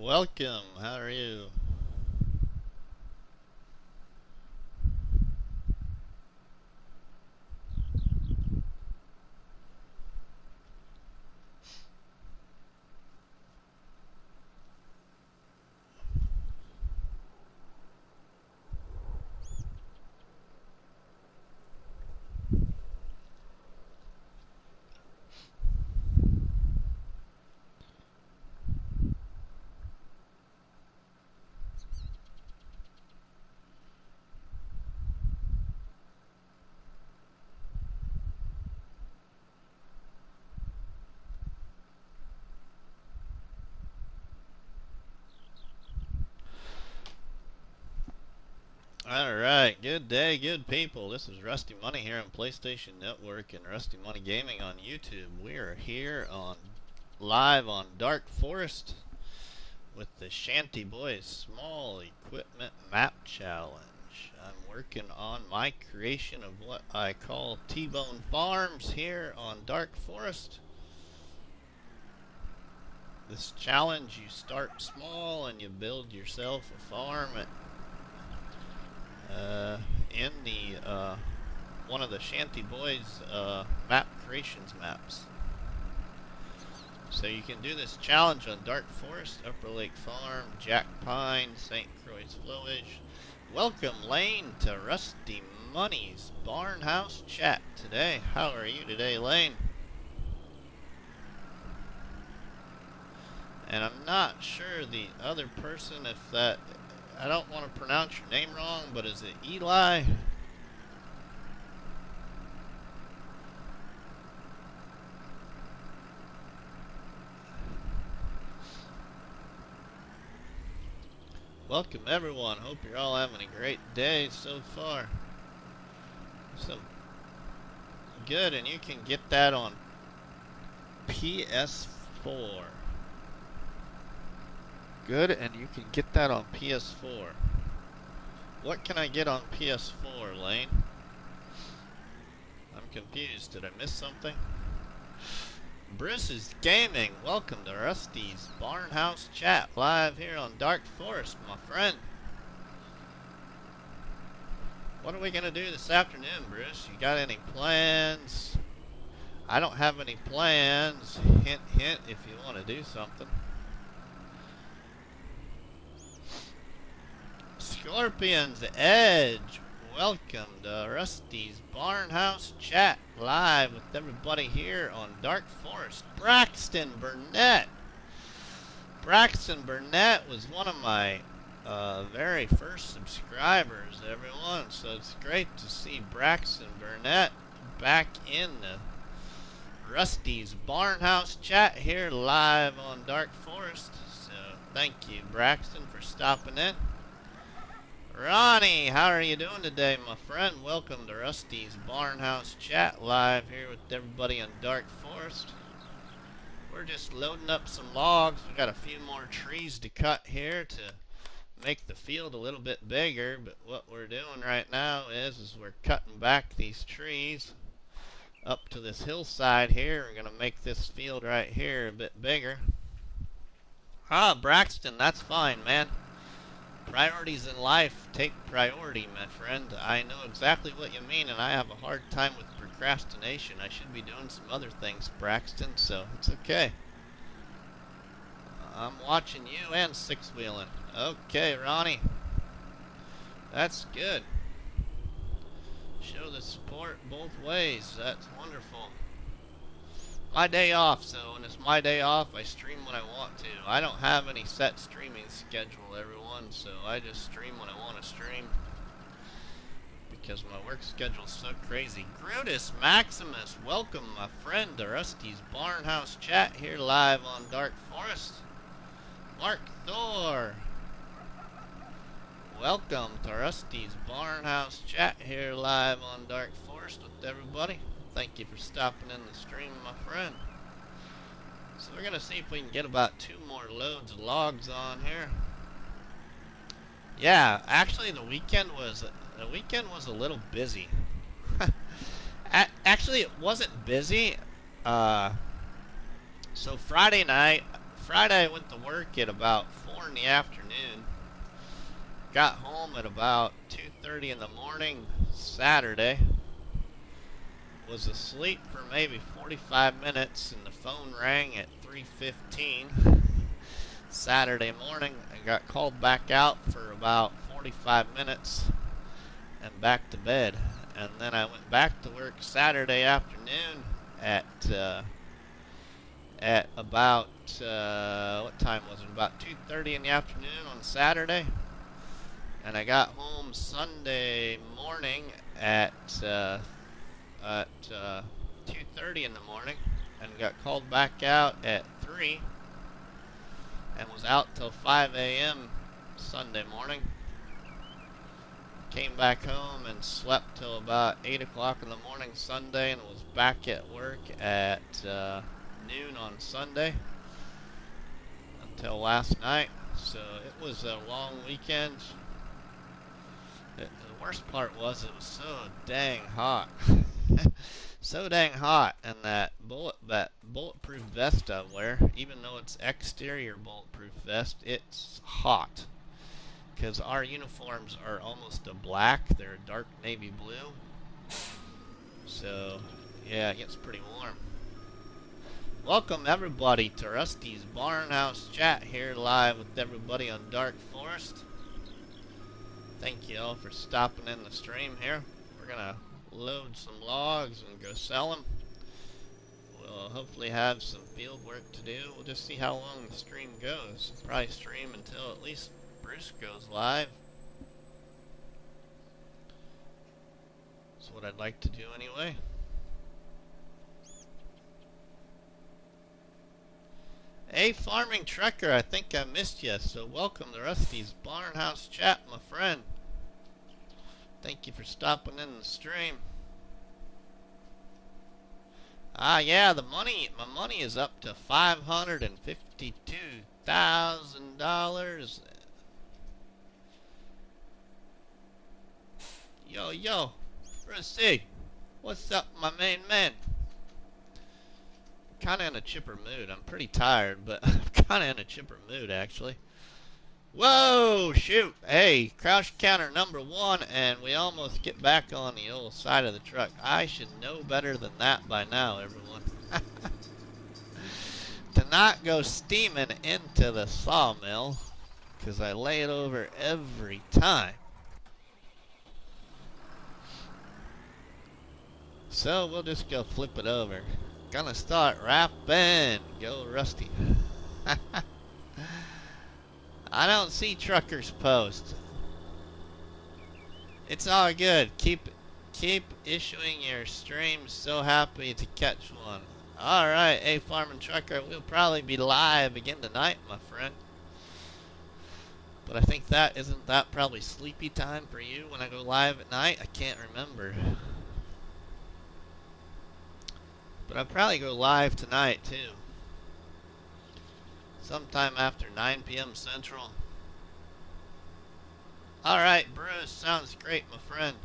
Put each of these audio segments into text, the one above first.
Welcome. How are you? Alright, good day, good people. This is Rusty Money here on PlayStation Network and Rusty Money Gaming on YouTube. We are here on live on Dark Forest with the ShantyBoys Small Equipment Map Challenge. I'm working on my creation of what I call T-Bone Farms here on Dark Forest. This challenge, you start small and you build yourself a farm in the one of the ShantyBoys map creations maps. So you can do this challenge on Dark Forest, Upper Lake Farm, Jack Pine, St. Croix's Flowage. Welcome, Lane, to Rusty Money's Barnhouse Chat today. How are you today, Lane? And I'm not sure the other person, if that, I don't want to pronounce your name wrong, but is it Eli? Welcome everyone. Hope you're all having a great day so far. So good, and you can get that on PS4. Good, and you can get that on PS4. What can I get on PS4, Lane? I'm confused. Did I miss something? Bruce's Gaming. Welcome to Rusty's Barnhouse Chat live here on Dark Forest, my friend. What are we going to do this afternoon, Bruce? You got any plans? I don't have any plans. Hint, hint, if you want to do something. Scorpion's Edge. Welcome to Rusty's Barnhouse Chat live with everybody here on Dark Forest. Braxton Burnett. Braxton Burnett was one of my very first subscribers, everyone. So it's great to see Braxton Burnett back in the Rusty's Barnhouse Chat here live on Dark Forest. So thank you, Braxton, for stopping in. Ronnie, how are you doing today, my friend? Welcome to Rusty's Barnhouse Chat live here with everybody on Dark Forest. We're just loading up some logs. We got a few more trees to cut here to make the field a little bit bigger, but what we're doing right now is we're cutting back these trees up to this hillside here. We're going to make this field right here a bit bigger. Ah, Braxton, that's fine, man. Priorities in life take priority, my friend. I know exactly what you mean, and I have a hard time with procrastination. I should be doing some other things, Braxton, so it's okay. I'm watching you and six-wheeling. Okay, Ronnie. That's good. Show the support both ways. That's wonderful. My day off, so when it's my day off, I stream when I want to. I don't have any set streaming schedule, everyone, so I just stream when I want to stream because my work schedule's so crazy. Grutus Maximus, welcome, my friend, to Rusty's Barnhouse Chat here live on Dark Forest. Mark Thor, welcome to Rusty's Barnhouse Chat here live on Dark Forest with everybody. Thank you for stopping in the stream, my friend. So we're going to see if we can get about 2 more loads of logs on here. Yeah, actually the weekend was a little busy. Actually, it wasn't busy. So Friday night Friday I went to work at about 4 in the afternoon. Got home at about 2:30 in the morning Saturday. Was asleep for maybe 45 minutes and the phone rang at 3:15 Saturday morning. I got called back out for about 45 minutes and back to bed. And then I went back to work Saturday afternoon at about what time was it? About 2:30 in the afternoon on Saturday. And I got home Sunday morning at 2:30 in the morning and got called back out at 3 and was out till 5 a.m. Sunday morning. Came back home and slept till about 8 o'clock in the morning Sunday and was back at work at noon on Sunday until last night. So it was a long weekend. The worst part was it was so dang hot. So dang hot, and that bulletproof vest I wear, even though it's exterior bulletproof vest, it's hot. Because our uniforms are almost a black, they're a dark navy blue. So, yeah, it gets pretty warm. Welcome everybody to Rusty's Barnhouse Chat here live with everybody on Dark Forest. Thank you all for stopping in the stream here. We're gonna load some logs and go sell them. We'll hopefully have some field work to do. We'll just see how long the stream goes. Probably stream until at least Bruce goes live. That's what I'd like to do anyway. Hey, Farming Trucker, I think I missed you, so welcome to Rusty's Barnhouse Chat, my friend. Thank you for stopping in the stream. Yeah, my money is up to $552,000. Yo, Rusty, what's up, my main man? Kind of in a chipper mood. I'm pretty tired, but I'm kind of in a chipper mood, actually. Whoa, shoot. Hey, crouch counter number 1, and we almost get back on the old side of the truck. I should know better than that by now, everyone. To not go steaming into the sawmill, because I lay it over every time. So we'll just go flip it over. Gonna start rapping. Go Rusty. I don't see truckers post. It's all good. Keep issuing your streams. So happy to catch one. Alright, hey Farming Trucker, we'll probably be live again tonight, my friend. But I think isn't that probably sleepy time for you when I go live at night? I can't remember. But I'll probably go live tonight too. Sometime after 9 p.m. Central. Alright, Bruce, sounds great, my friend.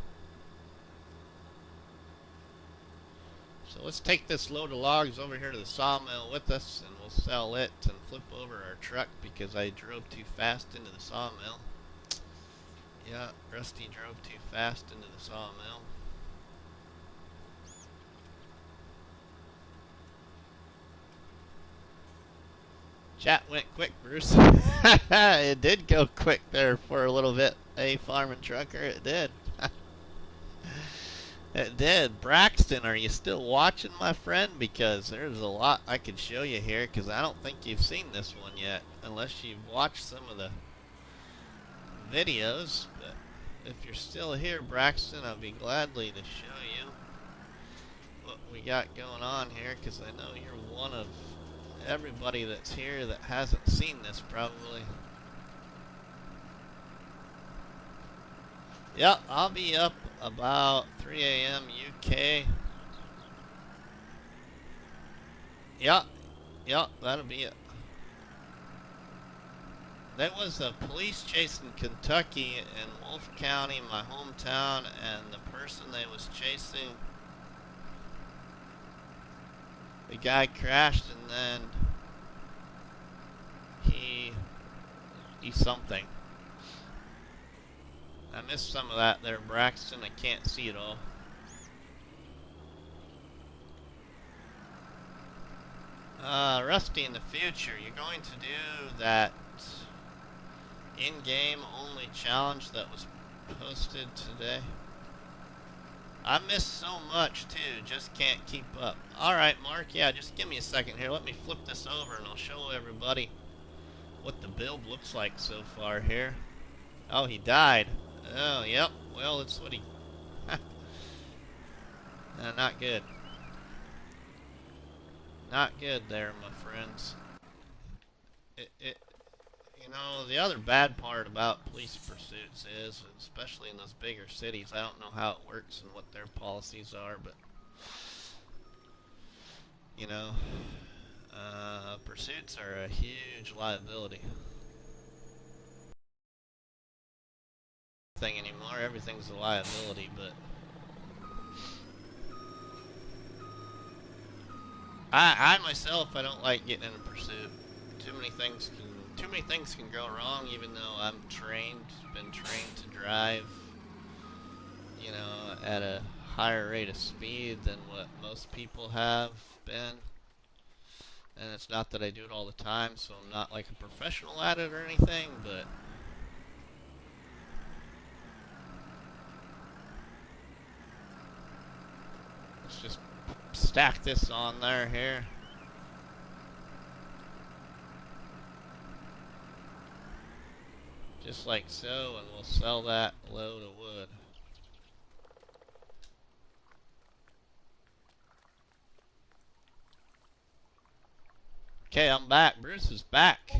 So let's take this load of logs over here to the sawmill with us, and we'll sell it and flip over our truck because I drove too fast into the sawmill. Yeah, Rusty drove too fast into the sawmill. Chat went quick, Bruce. It did go quick there for a little bit. Hey, Farming Trucker, it did. It did. Braxton, are you still watching, my friend? Because there's a lot I could show you here, because I don't think you've seen this one yet, unless you've watched some of the videos. But if you're still here, Braxton, I'll be gladly to show you what we got going on here, because I know you're one of everybody that's here that hasn't seen this probably. Yep, I'll be up about 3 a.m. UK. Yep, that'll be it. There was a police chase in Kentucky in Wolfe County, my hometown, and the person they was chasing, the guy crashed, and then He's something. I missed some of that there, Braxton. I can't see it all. Rusty, in the future, you're going to do that in-game only challenge that was posted today? I missed so much, too. Just can't keep up. Alright, Mark. Yeah, just give me a second here. Let me flip this over, and I'll show everybody what the build looks like so far here. Oh, he died. Oh, yep. Well, it's what he... not good. Not good there, my friends. You know, the other bad part about police pursuits is, especially in those bigger cities, I don't know how it works and what their policies are, but, you know, pursuits are a huge liability. Thing anymore, everything's a liability, but I myself, I don't like getting in a pursuit. Too many things can go wrong, even though I'm been trained to drive, you know, at a higher rate of speed than what most people have been. And it's not that I do it all the time, so I'm not like a professional at it or anything, but let's just stack this on there here. Just like so, and we'll sell that load of wood. Okay, I'm back. Bruce is back.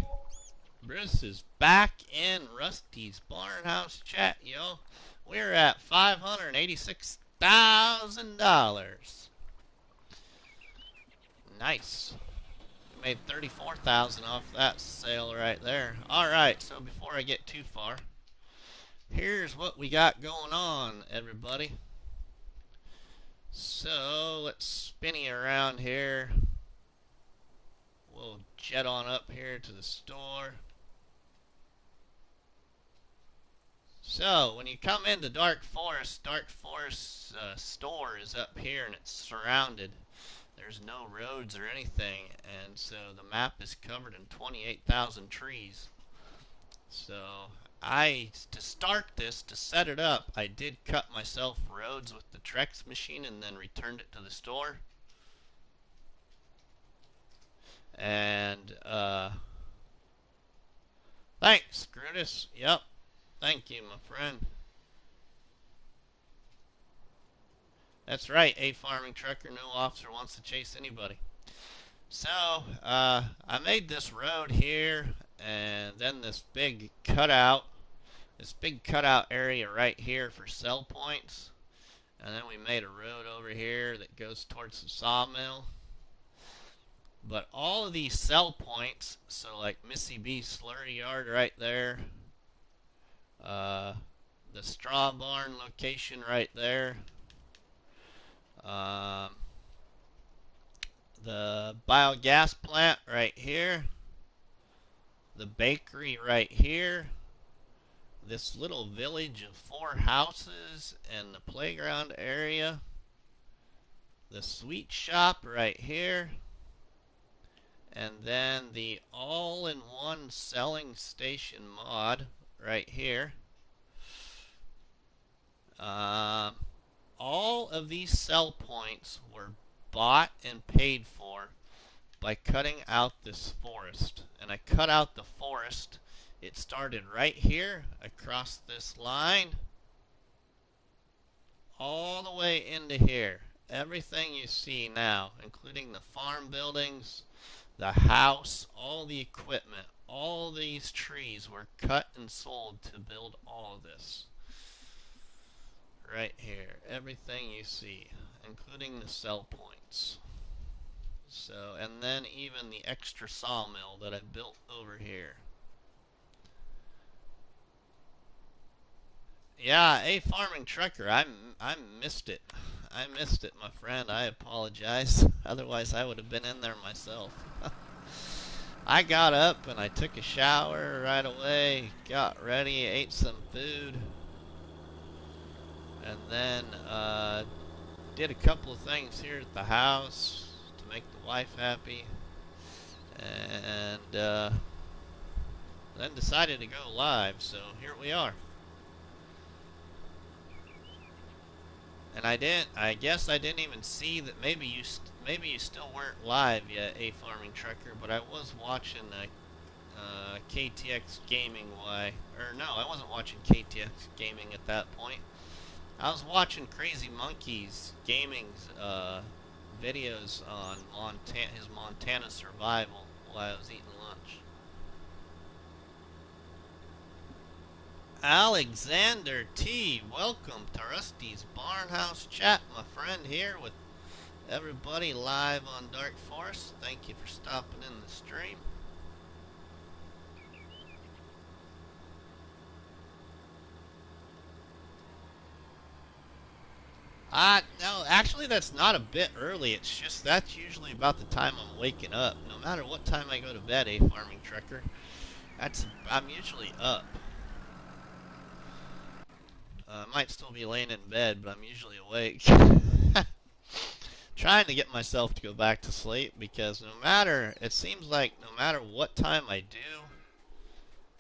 Bruce is back in Rusty's Barnhouse chat, yo. We're at $586,000. Nice. We made $34,000 off that sale right there. Alright, so before I get too far, here's what we got going on, everybody. So, let's spinny around here. We'll jet on up here to the store. So, when you come into Dark Forest store is up here and it's surrounded. There's no roads or anything, and so the map is covered in 28,000 trees. So, to start this, to set it up, I did cut myself roads with the Trex machine and then returned it to the store. And, thanks, Grutus. Yep. Thank you, my friend. That's right, a farming trucker, no officer wants to chase anybody. So, I made this road here, and then this big cutout area right here for sell points. And then we made a road over here that goes towards the sawmill. But all of these sell points, so like Missy B slurry yard right there, the straw barn location right there, the biogas plant right here, the bakery right here, this little village of 4 houses and the playground area, the sweet shop right here, and then the all-in-one selling station mod right here. All of these sell points were bought and paid for by cutting out this forest. And I cut out the forest. It started right here across this line all the way into here. Everything you see now, including the farm buildings, the house, all the equipment, all these trees were cut and sold to build all of this. Right here, everything you see, including the sell points. So, and then even the extra sawmill that I built over here. Yeah, a farming trucker. I missed it. I missed it, my friend. I apologize. Otherwise, I would have been in there myself. I got up and I took a shower right away, got ready, ate some food, and then did a couple of things here at the house to make the wife happy, and then decided to go live, so here we are. And I guess I didn't even see that maybe you still weren't live yet, A Farming Trucker, but I was watching KTX Gaming or no, I wasn't watching KTX Gaming at that point. I was watching Crazy Monkey's Gaming's videos on his Montana survival while I was eating lunch. Alexander T, welcome to Rusty's Barnhouse Chat, my friend, here with everybody live on Dark Forest. Thank you for stopping in the stream. No, actually that's not a bit early. It's just that's usually about the time I'm waking up. No matter what time I go to bed, A Farming Trucker, I'm usually up. I might still be laying in bed, but I'm usually awake. Trying to get myself to go back to sleep because it seems like no matter what time I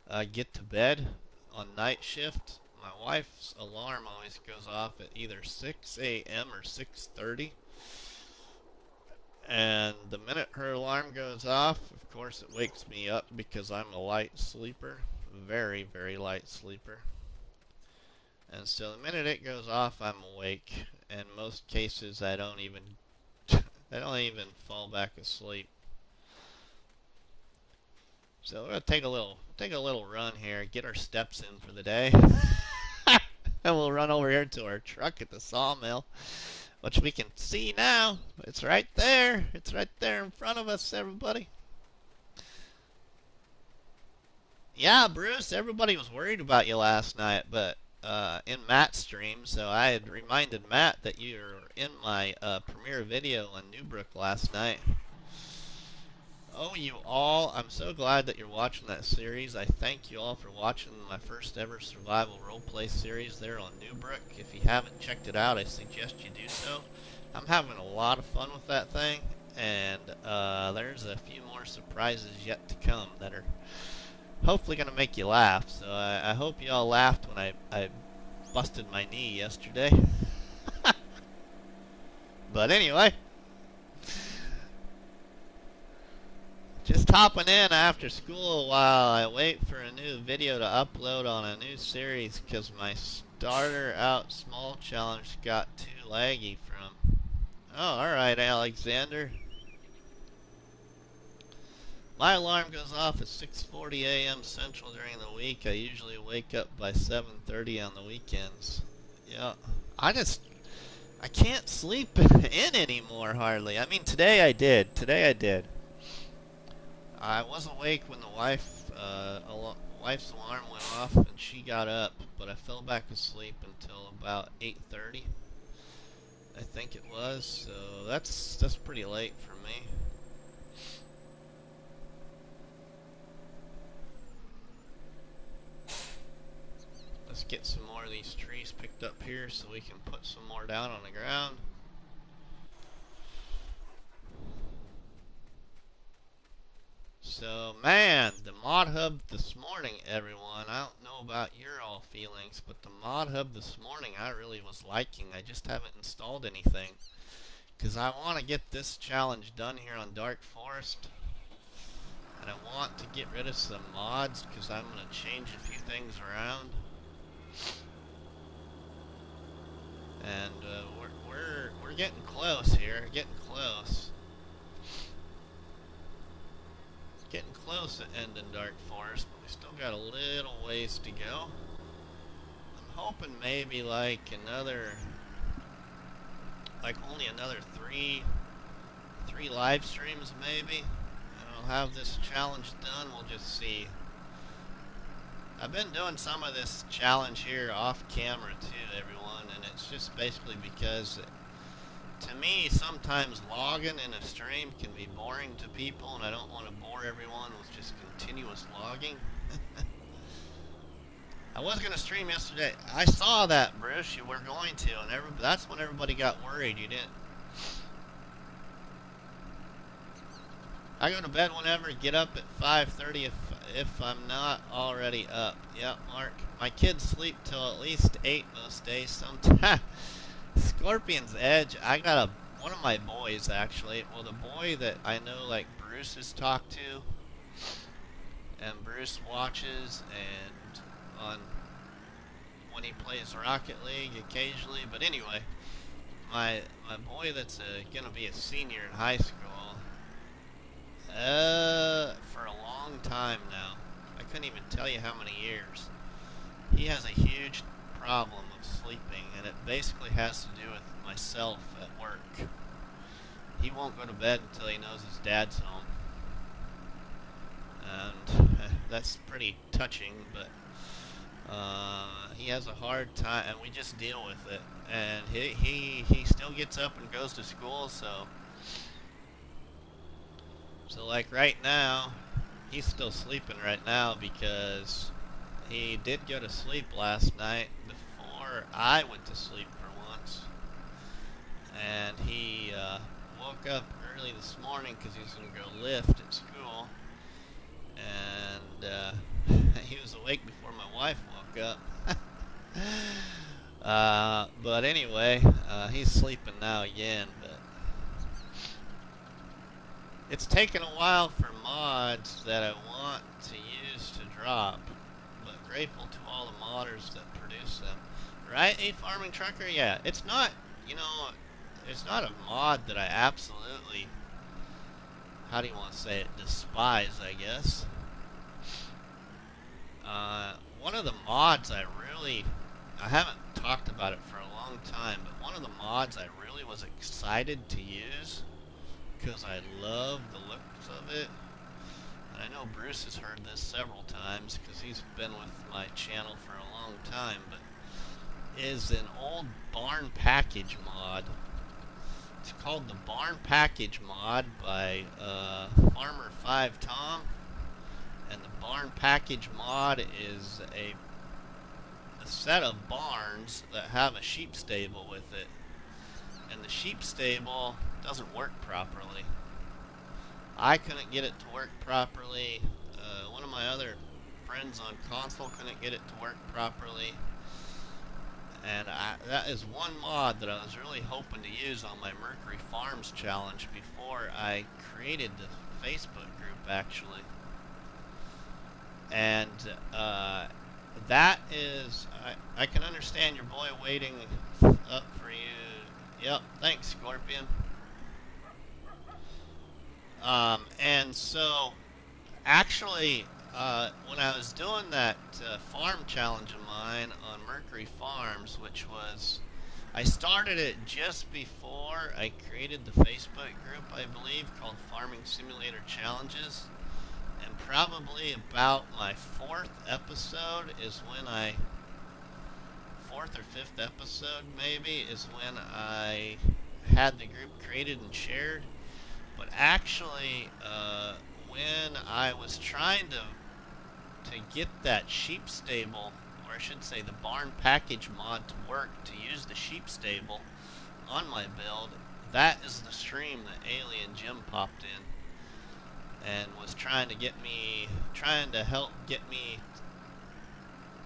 do get to bed on night shift, my wife's alarm always goes off at either 6 a.m. or 6:30. And the minute her alarm goes off, of course it wakes me up because I'm a light sleeper. Very, very light sleeper. And so the minute it goes off, I'm awake. In most cases, I don't even fall back asleep. So we're gonna take a little run here, get our steps in for the day, and we'll run over here to our truck at the sawmill, which we can see now. It's right there. It's right there in front of us, everybody. Yeah, Bruce. Everybody was worried about you last night, but in Matt's stream, so I had reminded Matt that you were in my premiere video on Newbrook last night. Oh, you all, I'm so glad that you're watching that series. I thank you all for watching my first ever survival roleplay series there on Newbrook. If you haven't checked it out, I suggest you do so. I'm having a lot of fun with that thing, and there's a few more surprises yet to come that are hopefully going to make you laugh. So I hope you all laughed when I busted my knee yesterday. But anyway, just hopping in after school while I wait for a new video to upload on a new series because my starter out small challenge got too laggy from. Oh, alright, Alexander. My alarm goes off at 6:40 a.m. Central during the week. I usually wake up by 7:30 on the weekends. Yeah. I can't sleep in anymore hardly. I mean, today I did. I was awake when the wife's alarm went off and she got up, but I fell back asleep until about 8:30. I think it was. So that's pretty late for me. Let's get some more of these trees picked up here so we can put some more down on the ground. So, man, the mod hub this morning, everyone. I don't know about your all feelings, but the mod hub this morning I really was liking. I just haven't installed anything because I want to get this challenge done here on Dark Forest. And I want to get rid of some mods because I'm going to change a few things around. And we're getting close here, getting close at ending Dark Forest, but we still got a little ways to go. I'm hoping maybe like only another three live streams maybe, and I'll have this challenge done. We'll just see. I've been doing some of this challenge here off camera too, everyone, and it's just basically because to me, sometimes logging in a stream can be boring to people, and I don't want to bore everyone with just continuous logging. I was going to stream yesterday. I saw that, Bruce. You were going to, and that's when everybody got worried you didn't. I go to bed whenever, get up at 5:30 if I'm not already up. Yep, Mark. My kids sleep till at least 8 most days. Sometimes. Scorpion's Edge. I got one of my boys actually. Well, the boy that I know, like Bruce has talked to, and Bruce watches, and on when he plays Rocket League occasionally. But anyway, my boy that's gonna be a senior in high school. For a long time now. I couldn't even tell you how many years. He has a huge problem of sleeping, and it basically has to do with myself at work. He won't go to bed until he knows his dad's home. And that's pretty touching, but he has a hard time, and we just deal with it. And he still gets up and goes to school, so like right now, he's still sleeping right now because he did go to sleep last night before I went to sleep for once. And he woke up early this morning because he was going to go lift at school. And he was awake before my wife woke up. But anyway, he's sleeping now again. But it's taken a while for mods that I want to use to drop, but grateful to all the modders that produce them. Right, A Farming Trucker? Yeah, it's not, it's not a mod that I absolutely, how do you want to say it, despise, I guess. One of the mods I haven't talked about it for a long time, but one of the mods I really was excited to use, because I love the looks of it, and I know Bruce has heard this several times because he's been with my channel for a long time, but is an old barn package mod. It's called the Barn Package mod by Farmer 5 Tom, and the Barn Package mod is a set of barns that have a sheep stable with it, and the sheep stable doesn't work properly. I couldn't get it to work properly. One of my other friends on console couldn't get it to work properly. And that is one mod that I was really hoping to use on my Mercury Farms challenge before I created the Facebook group, actually. And that is, I can understand your boy waiting up for you. Yep, thanks, Scorpion. And so, actually, when I was doing that farm challenge of mine on Mercury Farms, which was, I started it just before I created the Facebook group, I believe, called Farming Simulator Challenges. And probably about my fourth or fifth episode maybe, is when I had the group created and shared. But actually, when I was trying to get that sheep stable, or I should say the barn package mod to work to use the sheep stable on my build, that is the stream that Alien Jim popped in and was trying to help get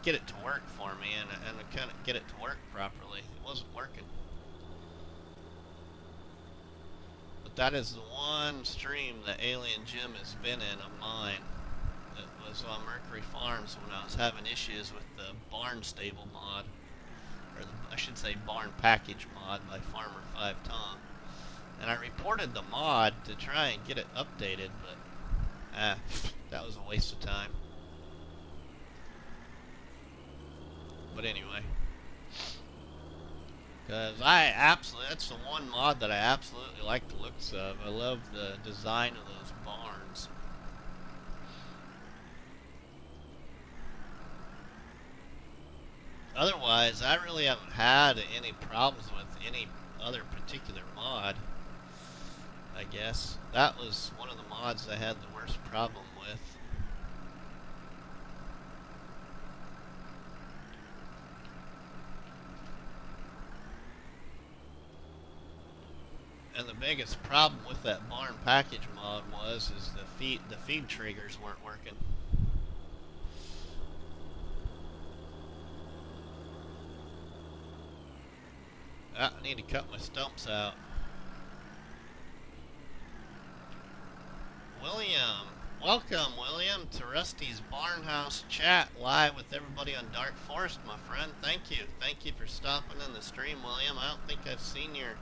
it to work for me, and kind of get it to work properly. It wasn't working. But that is the one stream that Alien Jim has been in of mine. It was on Mercury Farms when I was having issues with the barn stable mod, or I should say barn package mod by Farmer 5 Tom. And I reported the mod to try and get it updated, but that was a waste of time. But anyway, because that's the one mod that I absolutely like the looks of. I love the design of those barns. Otherwise, I really haven't had any problems with any other particular mod, I guess. That was one of the mods I had the worst problem with. And the biggest problem with that barn package mod is the feed triggers weren't working. I need to cut my stumps out. William, welcome, William, to Rusty's Barnhouse chat live with everybody on Dark Forest, my friend. Thank you for stopping in the stream, William. I don't think I've seen your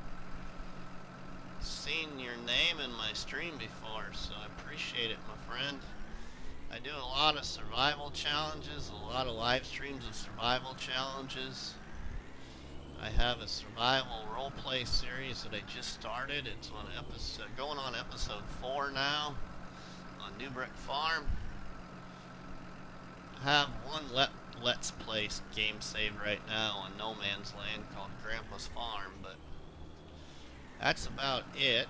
name in my stream before, so I appreciate it, my friend. I do a lot of survival challenges, a lot of live streams of survival challenges. I have a survival roleplay series that I just started. It's on going on episode 4 now on New Brick Farm. I have one Let's Play game saved right now on No Man's Land called Grandpa's Farm, but that's about it.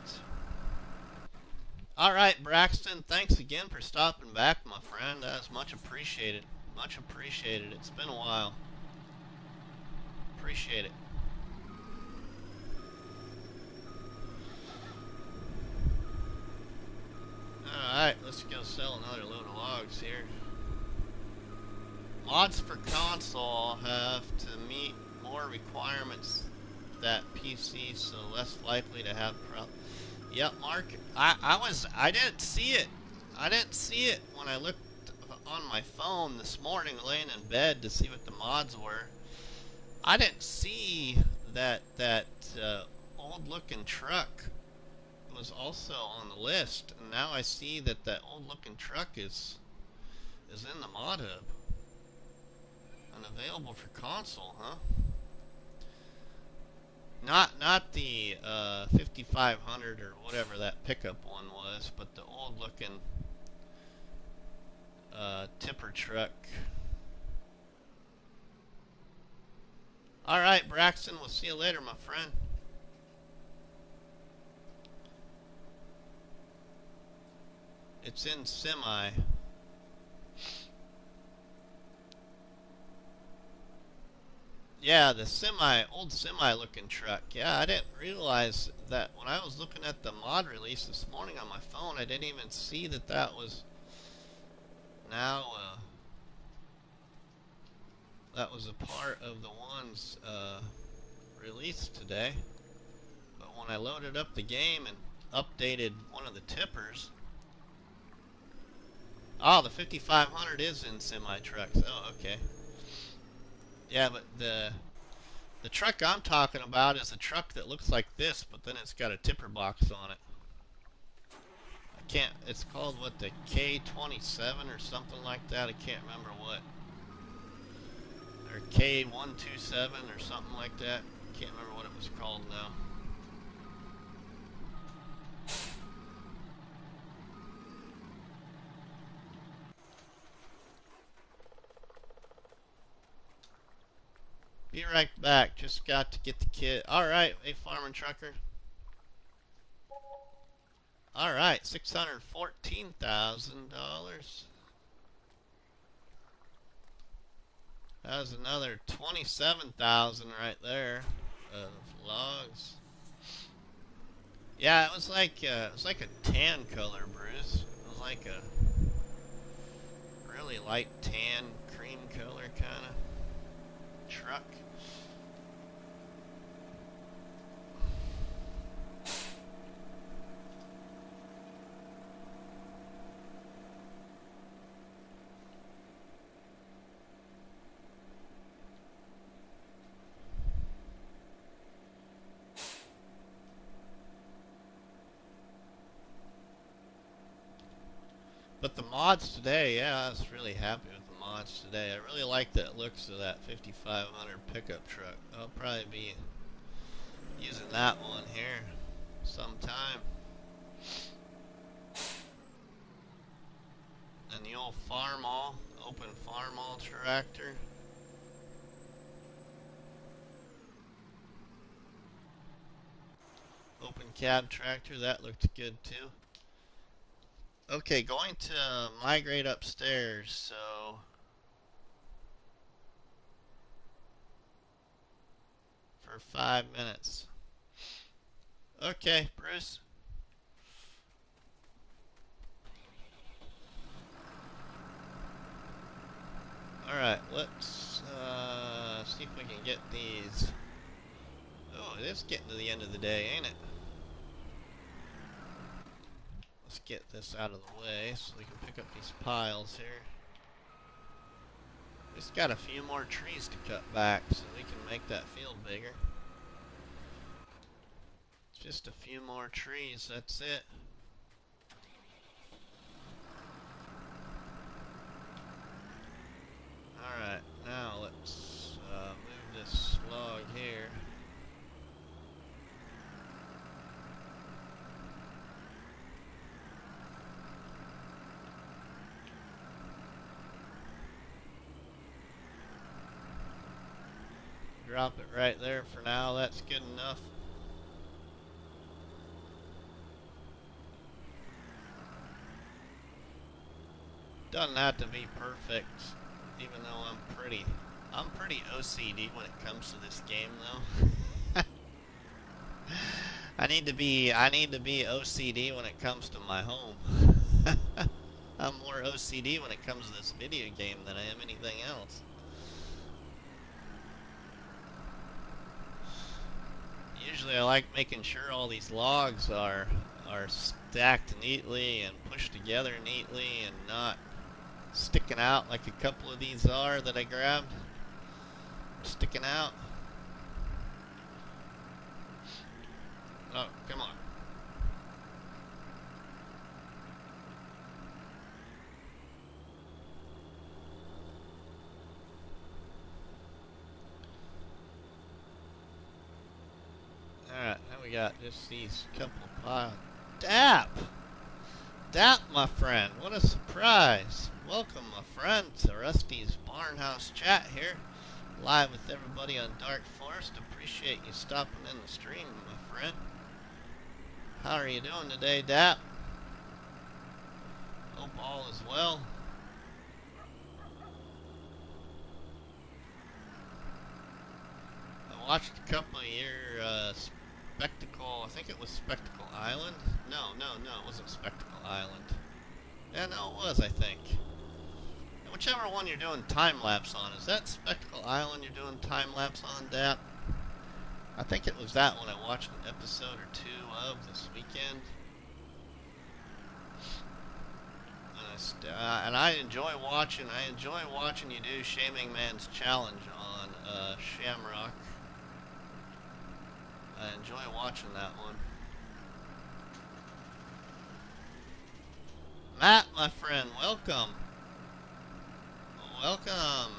Alright, Braxton, thanks again for stopping back, my friend. That is much appreciated. Much appreciated. It's been a while. Appreciate it. Alright, let's go sell another load of logs here. Mods for console have to meet more requirements that PC, so less likely to have problems. Yep, Mark. I didn't see it. I didn't see it when I looked on my phone this morning, laying in bed to see what the mods were. I didn't see that old-looking truck was also on the list, and now I see that old-looking truck is in the mod hub and available for console, huh? Not the 5500 or whatever that pickup one was, but the old-looking tipper truck. All right, Braxton. We'll see you later, my friend. It's in semi. Yeah, the old semi-looking truck. Yeah, I didn't realize that when I was looking at the mod release this morning on my phone. I didn't even see that was now. That was a part of the ones released today. But when I loaded up the game and updated one of the tippers. Oh, the 5500 is in semi-trucks. Oh, okay. Yeah, but the truck I'm talking about is a truck that looks like this, but then it's got a tipper box on it. It's called, what, the K27 or something like that? I can't remember what. Or K127 or something like that. Can't remember what it was called now. Be right back. Just got to get the kid. Alright, hey, farmer trucker. Alright, $614,000. That was another 27,000 right there of logs. Yeah, it was like a tan color, Bruce. It was like a really light tan, cream color kind of truck. But the mods today, yeah, I was really happy with the mods today. I really like the looks of that 5500 pickup truck. I'll probably be using that one here sometime. And the old open farm-all tractor. cab tractor. That looked good too. Okay, going to migrate upstairs, so for 5 minutes. Okay, Bruce. Alright, let's see if we can get these. Oh, it is getting to the end of the day, ain't it? Let's get this out of the way so we can pick up these piles here. Just got a few more trees to cut back so we can make that field bigger. Just a few more trees, that's it. Alright, now let's move this log here. Drop it right there for now, that's good enough. Doesn't have to be perfect, even though I'm pretty OCD when it comes to this game though. I need to be OCD when it comes to my home. I'm more OCD when it comes to this video game than I am anything else. Usually I like making sure all these logs are stacked neatly and pushed together neatly and not sticking out like a couple of these are that I grabbed. Sticking out. Oh, come on. Alright, now we got just these couple piles. Dap! Dap, my friend, what a surprise. Welcome, my friend, to Rusty's Barnhouse Chat here. Live with everybody on Dark Forest. Appreciate you stopping in the stream, my friend. How are you doing today, Dap? Hope all is well. I watched a couple of your Spectacle, I think it was Spectacle Island. No, it wasn't Spectacle Island. Yeah, no, it was, I think. Whichever one you're doing time-lapse on. Is that Spectacle Island you're doing time-lapse on, Dap? I think it was that one I watched an episode or two of this weekend. And I enjoy watching you do Shaming Man's Challenge on Shamrock. I enjoy watching that one. Matt, my friend, welcome. Welcome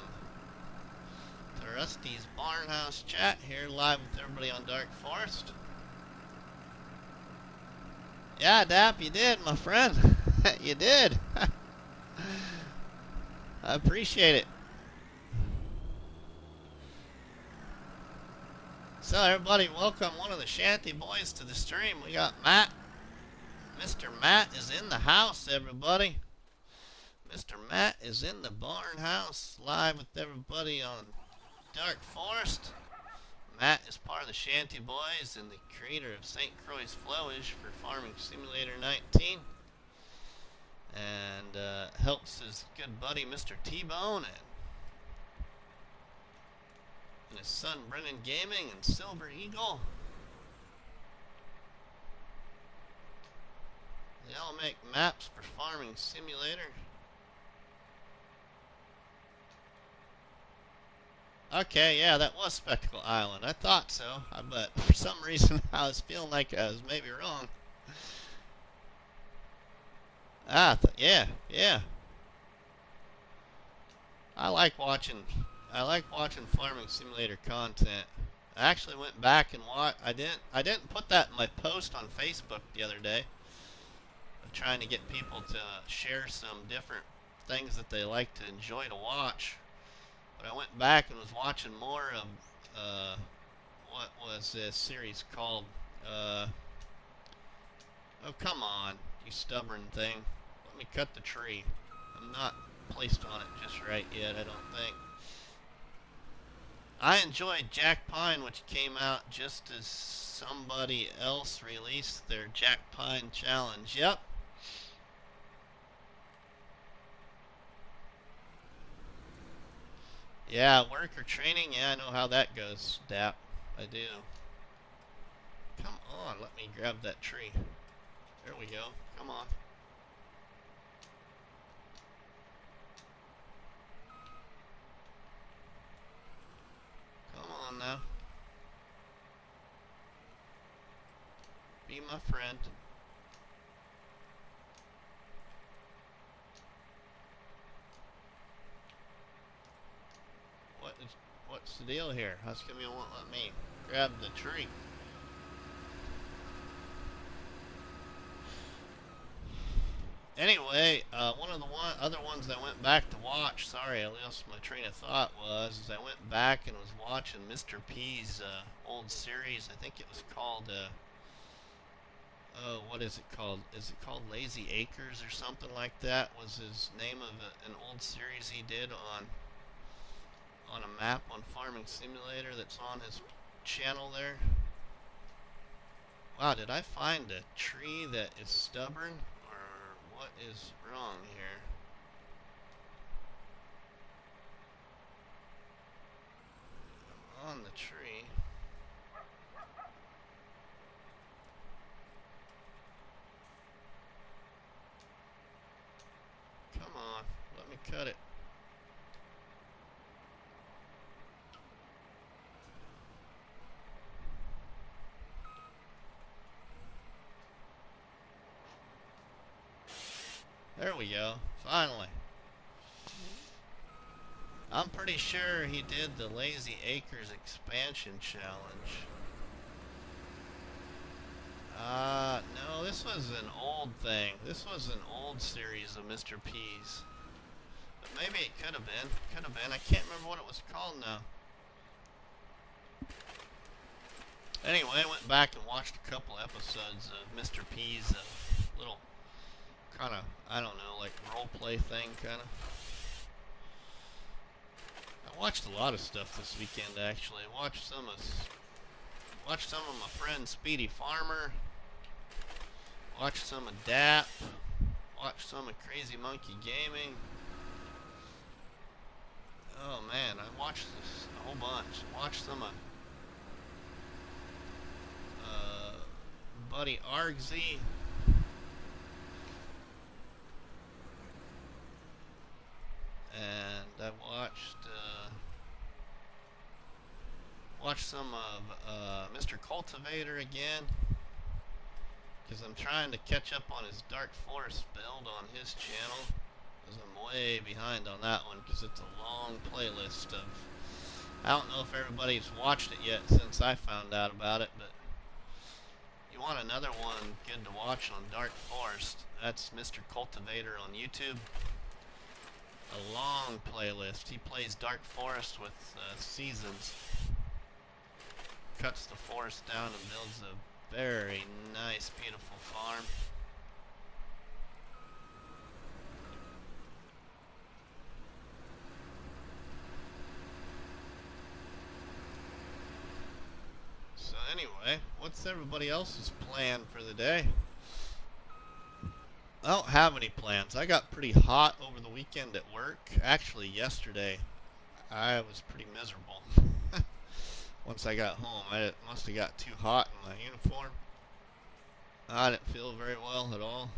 to Rusty's Barnhouse Chat here, live with everybody on Dark Forest. Yeah, Dap, you did, my friend. You did. I appreciate it. So everybody, welcome one of the ShantyBoys to the stream. We got Matt. Mr. Matt is in the house, everybody. Mr. Matt is in the barn house, live with everybody on Dark Forest. Matt is part of the ShantyBoys and the creator of St. Croix's Flowage for Farming Simulator 19. And helps his good buddy Mr. T-Bone and his son Brennan Gaming and Silver Eagle. They all make maps for Farming Simulator. Okay, yeah, that was Spectacle Island. I thought so, but for some reason I was feeling like I was maybe wrong. Yeah. I like watching Farming Simulator content. I actually went back and watched. I didn't put that in my post on Facebook the other day. I'm trying to get people to share some different things that they like to enjoy to watch. But I went back and was watching more of what was this series called? Oh, come on, you stubborn thing. Let me cut the tree. I'm not placed on it just right yet, I don't think. I enjoyed Jack Pine, which came out just as somebody else released their Jack Pine challenge. Yep. Yeah, work or training. Yeah, I know how that goes, Dap. I do. Come on, let me grab that tree. There we go. Come on. Come on now. Be my friend. What's the deal here? How come you won't let me grab the tree? Anyway, one of the other ones I went back to watch, sorry, I lost my train of thought, is I went back and was watching Mr. P's old series. I think it was called, oh, what is it called? Is it called Lazy Acres or something like that? Was his name of an old series he did on a map on Farming Simulator that's on his channel there. Wow, did I find a tree that is stubborn? Or what is wrong here? I'm on the tree. Come on, let me cut it. There we go, finally. I'm pretty sure he did the Lazy Acres expansion challenge. No, this was an old thing. This was an old series of Mr. P's. But maybe it could have been. Could have been. I can't remember what it was called now. Anyway, I went back and watched a couple episodes of Mr. P's little kind of, I don't know, like role play thing kind of. I watched a lot of stuff this weekend actually. I watched some of my friend Speedy Farmer. Watched some of DAP. Watched some of Crazy Monkey Gaming. Oh man, I watched this a whole bunch. Watched some of Buddy Argsy. And I watched some of Mr. Cultivator again, because I'm trying to catch up on his Dark Forest build on his channel, because I'm way behind on that one, because it's a long playlist of, I don't know if everybody's watched it yet since I found out about it, but you want another one good to watch on Dark Forest, that's Mr. Cultivator on YouTube. A long playlist. He plays Dark Forest with seasons. Cuts the forest down and builds a very nice, beautiful farm. So anyway, what's everybody else's plan for the day? I don't have any plans. I got pretty hot over the weekend at work. Actually, yesterday, I was pretty miserable. Once I got home, I must have got too hot in my uniform. I didn't feel very well at all.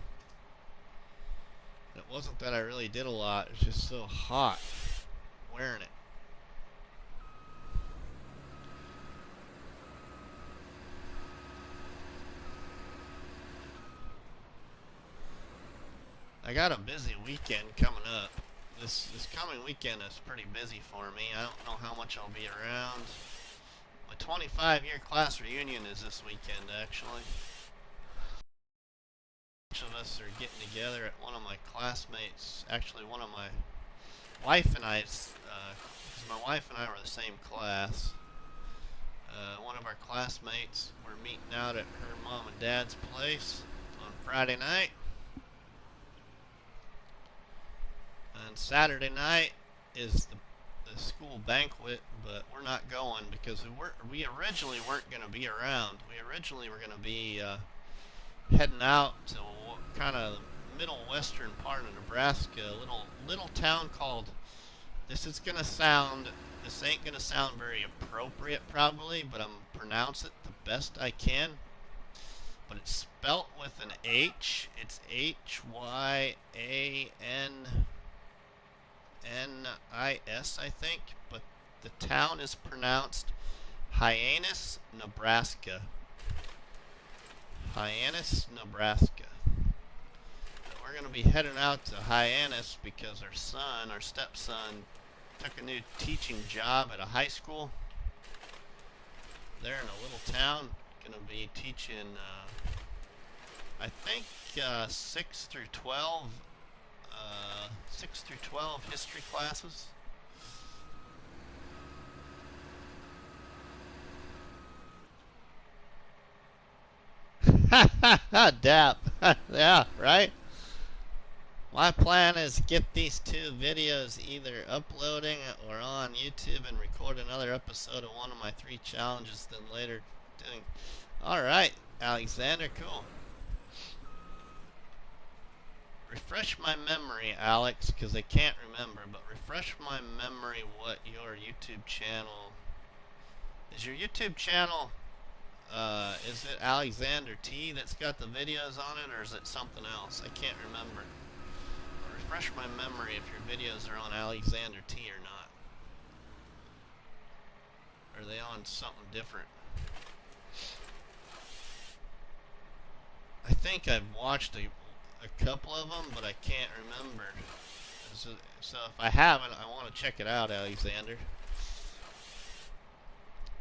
It wasn't that I really did a lot. It was just so hot wearing it. I got a busy weekend coming up. This coming weekend is pretty busy for me. I don't know how much I'll be around. My 25-year class reunion is this weekend, actually. A bunch of us are getting together at one of my classmates. Actually, one of my wife and I, because my wife and I were the same class. One of our classmates, we're meeting out at her mom and dad's place on Friday night. And Saturday night is the school banquet, but we're not going because we originally weren't going to be around. We originally were going to be heading out to kind of middle western part of Nebraska, a little town called. This ain't gonna sound very appropriate probably, but I'm pronounce it the best I can. But it's spelt with an H. It's Hyannis, I think. But the town is pronounced Hyannis, Nebraska. Hyannis, Nebraska. But we're gonna be heading out to Hyannis because our stepson, took a new teaching job at a high school there in a little town. Gonna be teaching, I think, 6 through 12 history classes. Ha ha ha, Dap. Yeah, right? My plan is get these 2 videos either uploading or on YouTube and record another episode of one of my 3 challenges, then later doing. Alright, Alexander, cool. Refresh my memory, Alex, because I can't remember, but refresh my memory what your YouTube channel. Is your YouTube channel, is it Alexander T that's got the videos on it, or is it something else? I can't remember. Refresh my memory if your videos are on Alexander T or not. Are they on something different? I think I've watched a couple of them, but I can't remember. So if I haven't, I want to check it out, Alexander.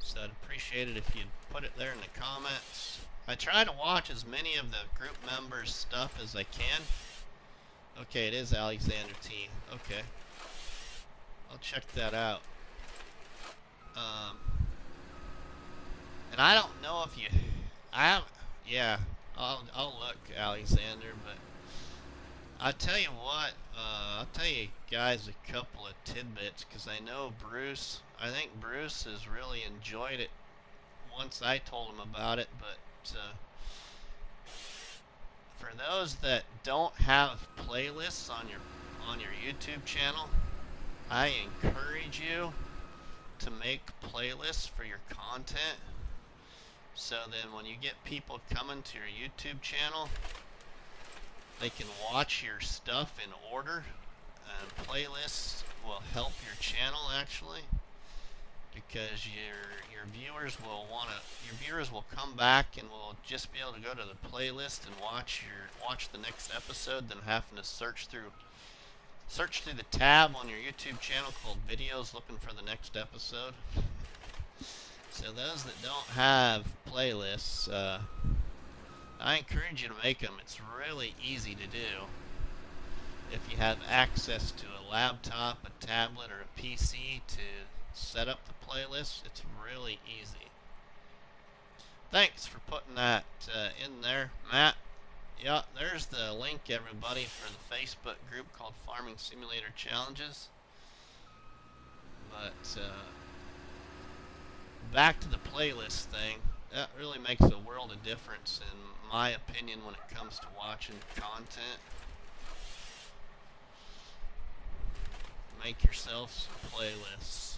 So I'd appreciate it if you'd put it there in the comments. I try to watch as many of the group members' stuff as I can. Okay, it is Alexander T. Okay. I'll check that out. And I don't know if you... Yeah, I'll look, Alexander, but... I'll tell you what, I'll tell you guys a couple of tidbits, because I know Bruce... I think Bruce has really enjoyed it once I told him about it, but... for those that don't have playlists on your YouTube channel, I encourage you to make playlists for your content. So then when you get people coming to your YouTube channel, they can watch your stuff in order. And playlists will help your channel actually, because your viewers will come back and will just be able to go to the playlist and watch the next episode than having to search through the tab on your YouTube channel called videos looking for the next episode. So those that don't have playlists, I encourage you to make them. It's really easy to do. If you have access to a laptop, a tablet, or a PC to set up the playlist, it's really easy. Thanks for putting that in there, Matt. Yeah, there's the link, everybody, for the Facebook group called Farming Simulator Challenges. But back to the playlist thing. That really makes a world of difference, in my opinion, when it comes to watching content. Make yourself some playlists.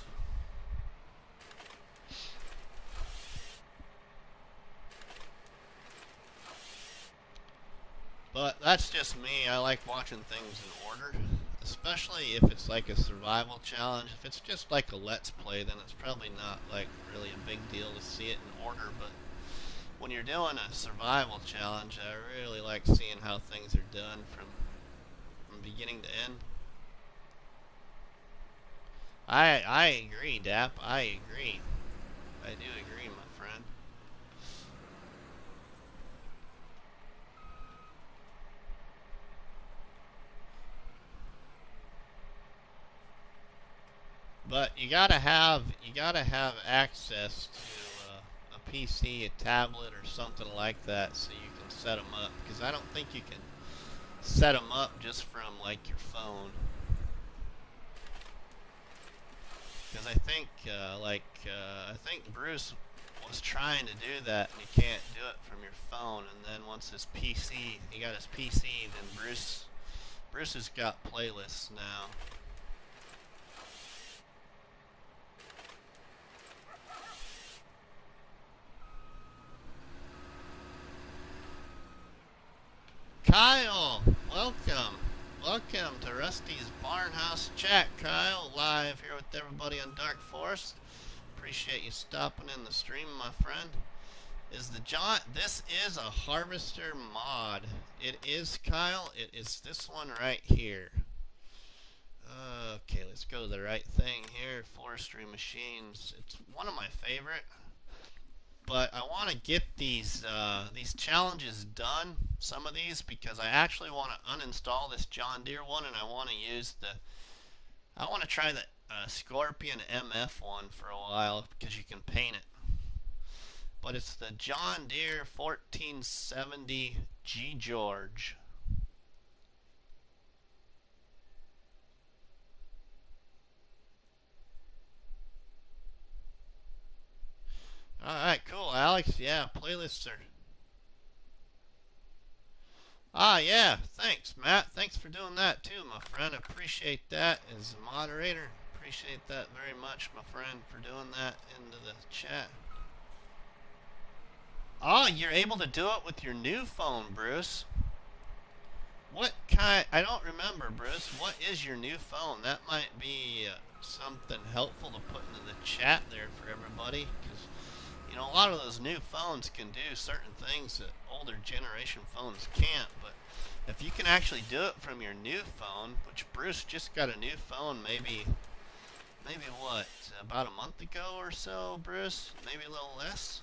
But that's just me. I like watching things in order, especially if it's like a survival challenge. If it's just like a let's play, then it's probably not like really a big deal to see it in order. But when you're doing a survival challenge, I really like seeing how things are done from beginning to end. I agree, Dap. I agree. I do agree, my friend. But you gotta have access to a PC, a tablet, or something like that, so you can can set them up, because I don't think you can set them up just from like your phone. Because I think I think Bruce was trying to do that, and you can't do it from your phone. And then once his PC, he got his PC, then Bruce has got playlists now. Kyle, welcome. Welcome to Rusty's Barnhouse Chat, Kyle. Live here with everybody on Dark Forest. Appreciate you stopping in the stream, my friend. This is a harvester mod. It is, Kyle. It is this one right here. Okay, let's go to the right thing here. Forestry machines. It's one of my favorite. But I want to get these challenges done, some of these, because I actually want to uninstall this John Deere one, and I want to try the Scorpion MF one for a while, because you can paint it. But it's the John Deere 1470 G George. Alright, cool, Alex. Yeah, playlists are... yeah, thanks, Matt. Thanks for doing that, too, my friend. Appreciate that as a moderator. Appreciate that very much, my friend, for doing that into the chat. You're able to do it with your new phone, Bruce. What kind... I don't remember, Bruce. What is your new phone? That might be something helpful to put into the chat there for everybody, because... You know, a lot of those new phones can do certain things that older generation phones can't, but if you can actually do it from your new phone, which Bruce just got a new phone maybe what, about a month ago or so, Bruce? Maybe a little less?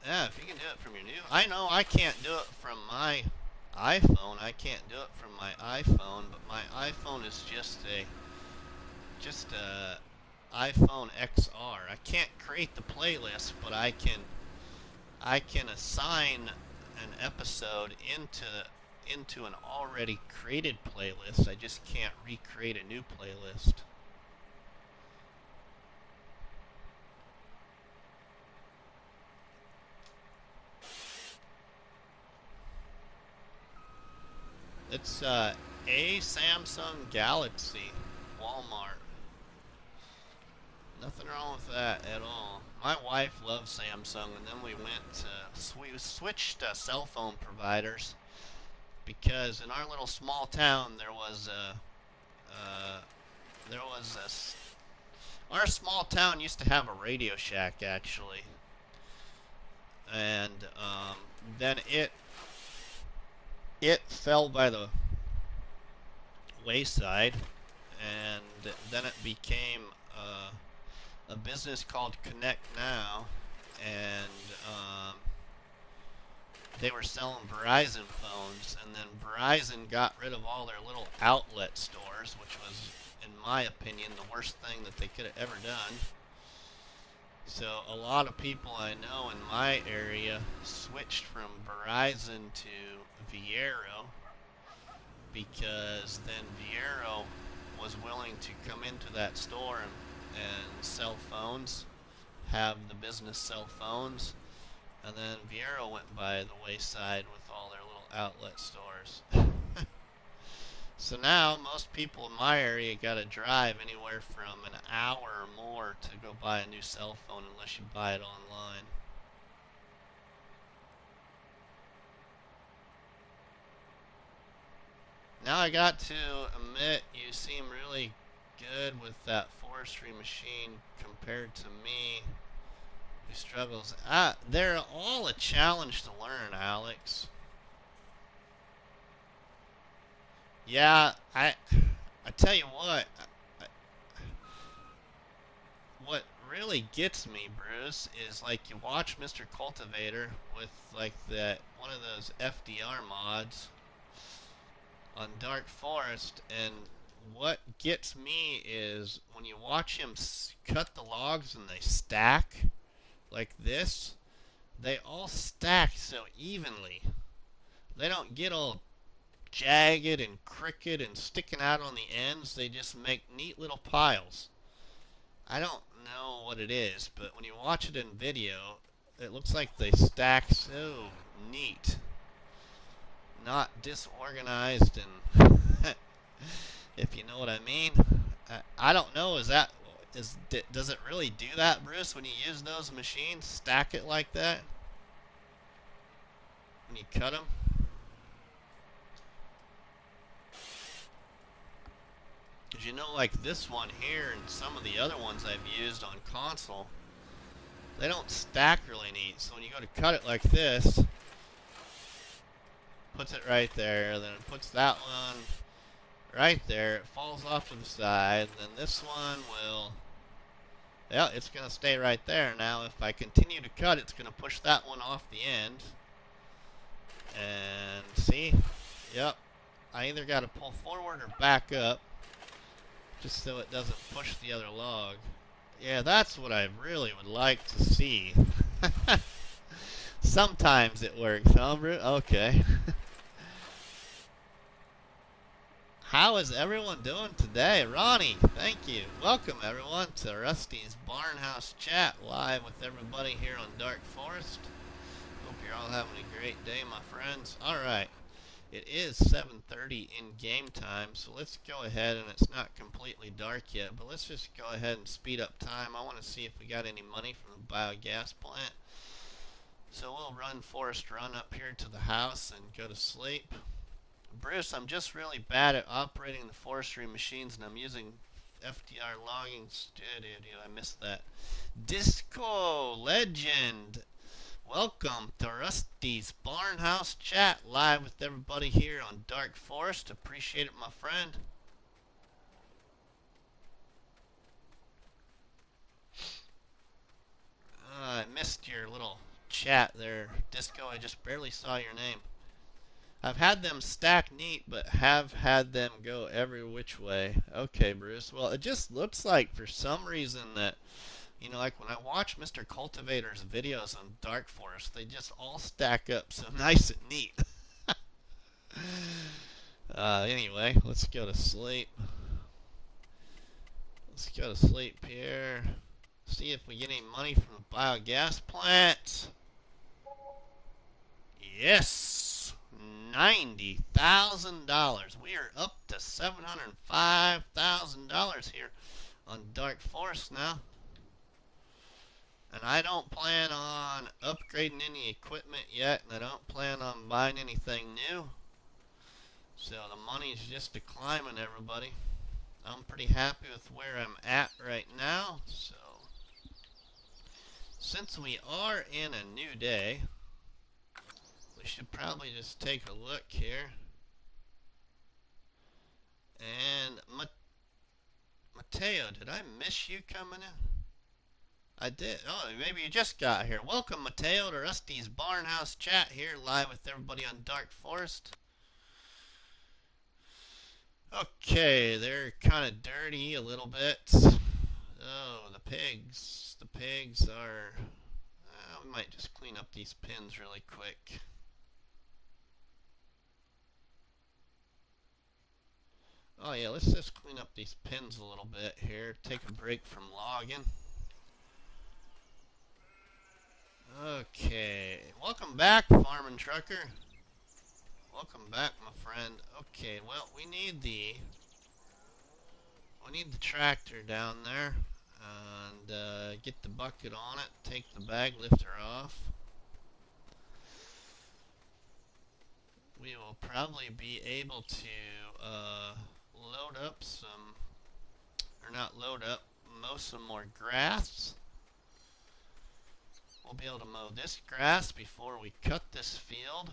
Yeah, if you can do it from your new... I know I can't do it from my iPhone. I can't do it from my iPhone, but my iPhone is just a iPhone XR. I can't create the playlist, but I can assign an episode into an already created playlist. I just can't recreate a new playlist. It's a Samsung Galaxy, Walmart. Nothing wrong with that at all. My wife loves Samsung, and then we switched cell phone providers, because in our little small town our small town used to have a Radio Shack, actually, and then it fell by the wayside, and then it became a business called Connect Now, and they were selling Verizon phones, and then Verizon got rid of all their little outlet stores, which was, in my opinion, the worst thing that they could have ever done. So a lot of people I know in my area switched from Verizon to Viero, because then Viero was willing to come into that store and sell phones, have the business sell phones, and then Viero went by the wayside with all their little outlet stores. So now most people in my area got to drive anywhere from an hour or more to go buy a new cell phone, unless you buy it online. Now I got to admit, you seem really good with that forestry machine compared to me, who struggles. They're all a challenge to learn, Alex. Yeah, I tell you what really gets me, Bruce, is like you watch Mr. Cultivator with like that one of those FDR mods on Dark Forest, and what gets me is when you watch him cut the logs and they stack like this, they all stack so evenly. They don't get all jagged and crooked and sticking out on the ends. They just make neat little piles. I don't know what it is, but when you watch it in video, it looks like they stack so neat, not disorganized, and if you know what I mean. I don't know. Does it really do that, Bruce? When you use those machines, stack it like that when you cut them? Because you know, like this one here and some of the other ones I've used on console, they don't stack really neat. So when you go to cut it like this, puts it right there, then it puts that one right there, it falls off to the side, then this one will, yeah, it's going to stay right there. Now if I continue to cut, it's going to push that one off the end, and see, yep, I either got to pull forward or back up, just so it doesn't push the other log. Yeah, that's what I really would like to see. Sometimes it works, huh, Bruce? Okay. How is everyone doing today? Ronnie, thank you. Welcome, everyone, to Rusty's Barnhouse Chat, live with everybody here on Dark Forest. Hope you're all having a great day, my friends. All right, it is 7:30 in game time, so let's go ahead, and it's not completely dark yet, but let's just go ahead and speed up time. I want to see if we got any money from the biogas plant. So we'll run Forest Run up here to the house and go to sleep. Bruce, I'm just really bad at operating the forestry machines, and I'm using FDR Logging Studio. I missed that. Disco Legend, welcome to Rusty's Barnhouse Chat, live with everybody here on Dark Forest. Appreciate it, my friend. I missed your little chat there, Disco. I just barely saw your name. I've had them stack neat, but have had them go every which way. Okay, Bruce. Well, it just looks like for some reason that, you know, like when I watch Mr. Cultivator's videos on Dark Forest, they just all stack up so nice and neat. Anyway, let's go to sleep. Let's go to sleep here. See if we get any money from the biogas plant. Yes! $90,000. We are up to $705,000 here on Dark Forest now. And I don't plan on upgrading any equipment yet, and I don't plan on buying anything new. So the money's just climbing, everybody. I'm pretty happy with where I'm at right now. So since we are in a new day, we should probably just take a look here. And Mateo, did I miss you coming in? I did. Oh, maybe you just got here. Welcome, Mateo, to Rusty's Barnhouse Chat here, live with everybody on Dark Forest. Okay, they're kind of dirty a little bit. Oh, the pigs. The pigs are... we might just clean up these pins really quick. Oh yeah, let's just clean up these pins a little bit here. Take a break from logging. Okay, welcome back, Farmin' Trucker. Welcome back, my friend. Okay, well, we need the tractor down there, and get the bucket on it. Take the bag lifter off. We will probably be able to load up some, or not load up, mow some more grass. We'll be able to mow this grass before we cut this field.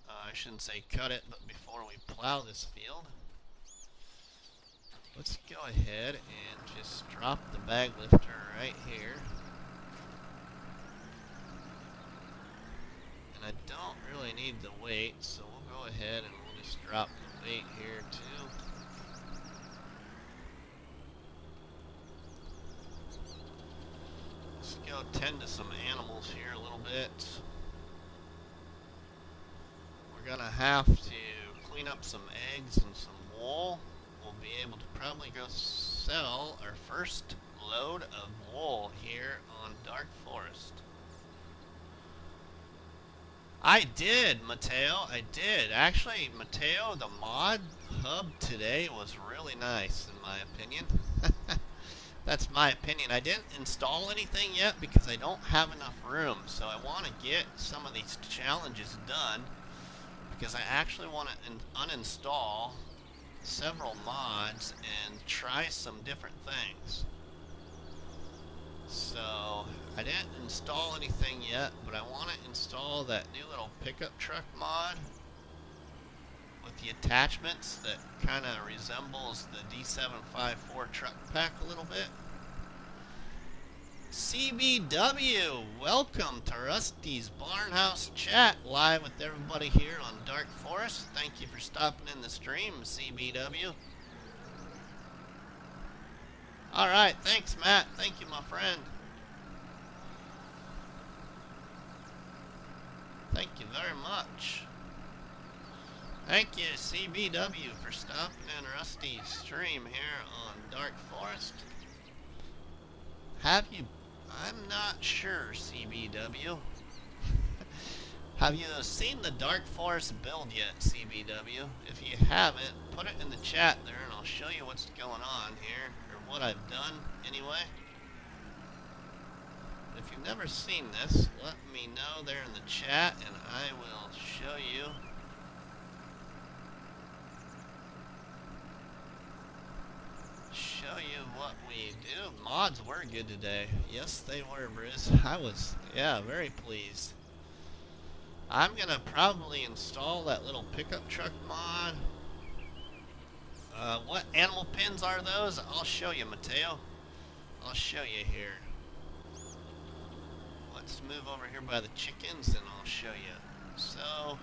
I shouldn't say cut it, but before we plow this field. Let's go ahead and just drop the bag lifter right here. And I don't really need the weight, so we'll go ahead and we'll just drop the weight here too. tend to some animals here a little bit. We're gonna have to clean up some eggs and some wool. We'll be able to probably go sell our first load of wool here on Dark Forest. I did, Mateo. I did. Actually, Mateo, the mod hub today was really nice, in my opinion. That's my opinion. I didn't install anything yet because I don't have enough room. So I want to get some of these challenges done because I actually want to uninstall several mods and try some different things. So I didn't install anything yet, but I want to install that new little pickup truck mod with the attachments that kind of resembles the D754 truck pack a little bit. CBW, welcome to Rusty's Barnhouse Chat, live with everybody here on Dark Forest. Thank you for stopping in the stream, CBW. Alright, thanks Matt. Thank you, my friend. Thank you very much. Thank you, CBW, for stopping in Rusty's stream here on Dark Forest. Have you... I'm not sure, CBW. Have you seen the Dark Forest build yet, CBW? If you haven't, put it in the chat there and I'll show you what's going on here, or what I've done, anyway. If you've never seen this, let me know there in the chat and I will show you. Show you what we do. Mods were good today. Yes, they were, Briz. I was, yeah, very pleased. I'm gonna probably install that little pickup truck mod. What animal pins are those? I'll show you, Mateo. I'll show you here. Let's move over here by the chickens and I'll show you. So,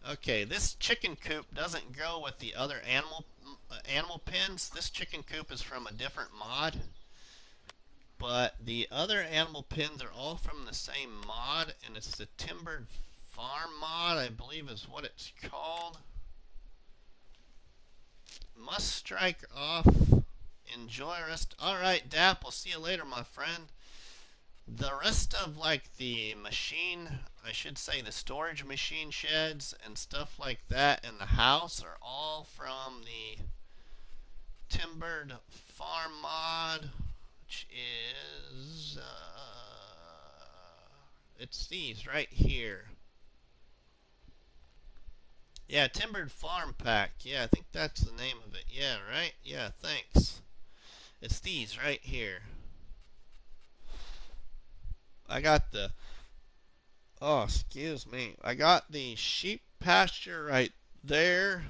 okay, this chicken coop doesn't go with the other animal pins. This chicken coop is from a different mod. But the other animal pins are all from the same mod, and it's the Timbered Farm mod, I believe is what it's called. Must strike off. Enjoy rest. Alright, Dap, we'll see you later, my friend. The rest of, like, the machine, I should say the storage machine sheds and stuff like that in the house are all from the Timbered Farm mod, which is, it's these right here. Yeah, Timbered Farm Pack. Yeah, I think that's the name of it. Yeah, right? Yeah, thanks. It's these right here. I got the, oh, excuse me. I got the sheep pasture right there.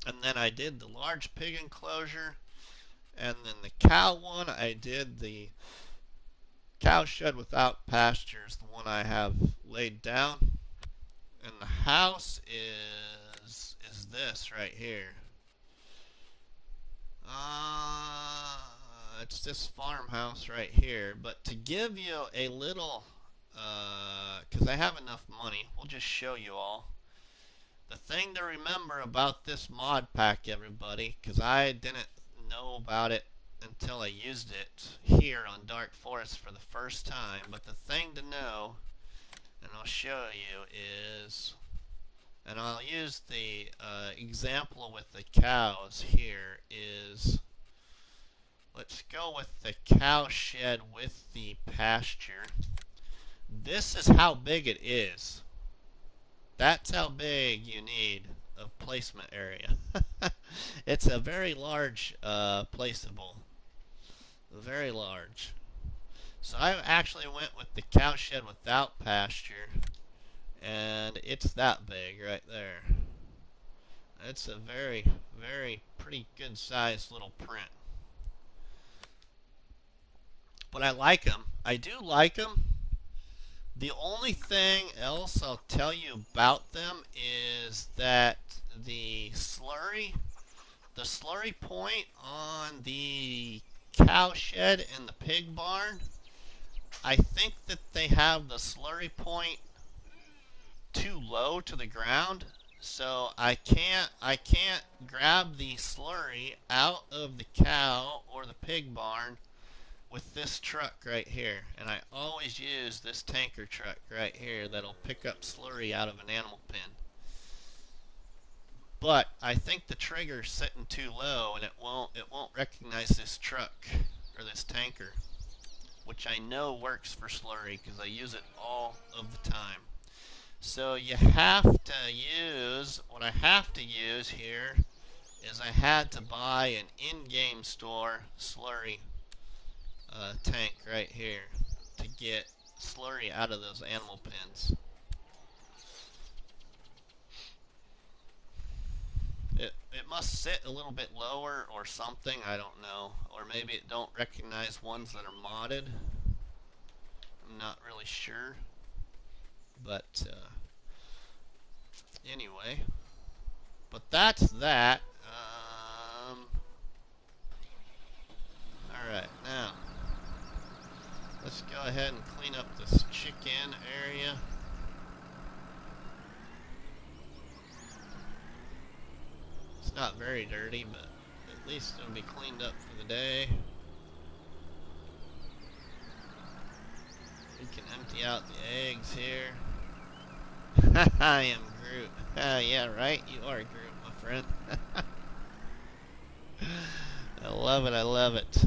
And then I did the large pig enclosure. And then the cow one, I did the cow shed without pastures, the one I have laid down. And the house is this right here. It's this farmhouse right here. But to give you a little, because I have enough money, we'll just show you all. The thing to remember about this mod pack, everybody, because I didn't know about it until I used it here on Dark Forest for the first time. But the thing to know, and I'll show you, is, and I'll use the example with the cows here, is, let's go with the cow shed with the pasture. This is how big it is. That's how big you need of placement area. It's a very large placeable. Very large. So I actually went with the cow shed without pasture. And it's that big right there. It's a very, very pretty good sized little print. But I like them. I do like them. The only thing else I'll tell you about them is that the slurry point on the cow shed and the pig barn, I think that they have the slurry point too low to the ground, so I can't grab the slurry out of the cow or the pig barn with this truck right here. And I always use this tanker truck right here that'll pick up slurry out of an animal pen. But I think the trigger's sitting too low and it won't recognize this truck or this tanker, which I know works for slurry because I use it all of the time. So you have to use, what I have to use here is I had to buy an in-game store slurry tank right here to get slurry out of those animal pens. It must sit a little bit lower or something, I don't know. Or maybe it don't recognize ones that are modded. I'm not really sure. But anyway. But that's that. Alright, now let's go ahead and clean up this chicken area. It's not very dirty, but at least it'll be cleaned up for the day. We can empty out the eggs here. I am Groot. Yeah, right? You are Groot, my friend. I love it, I love it.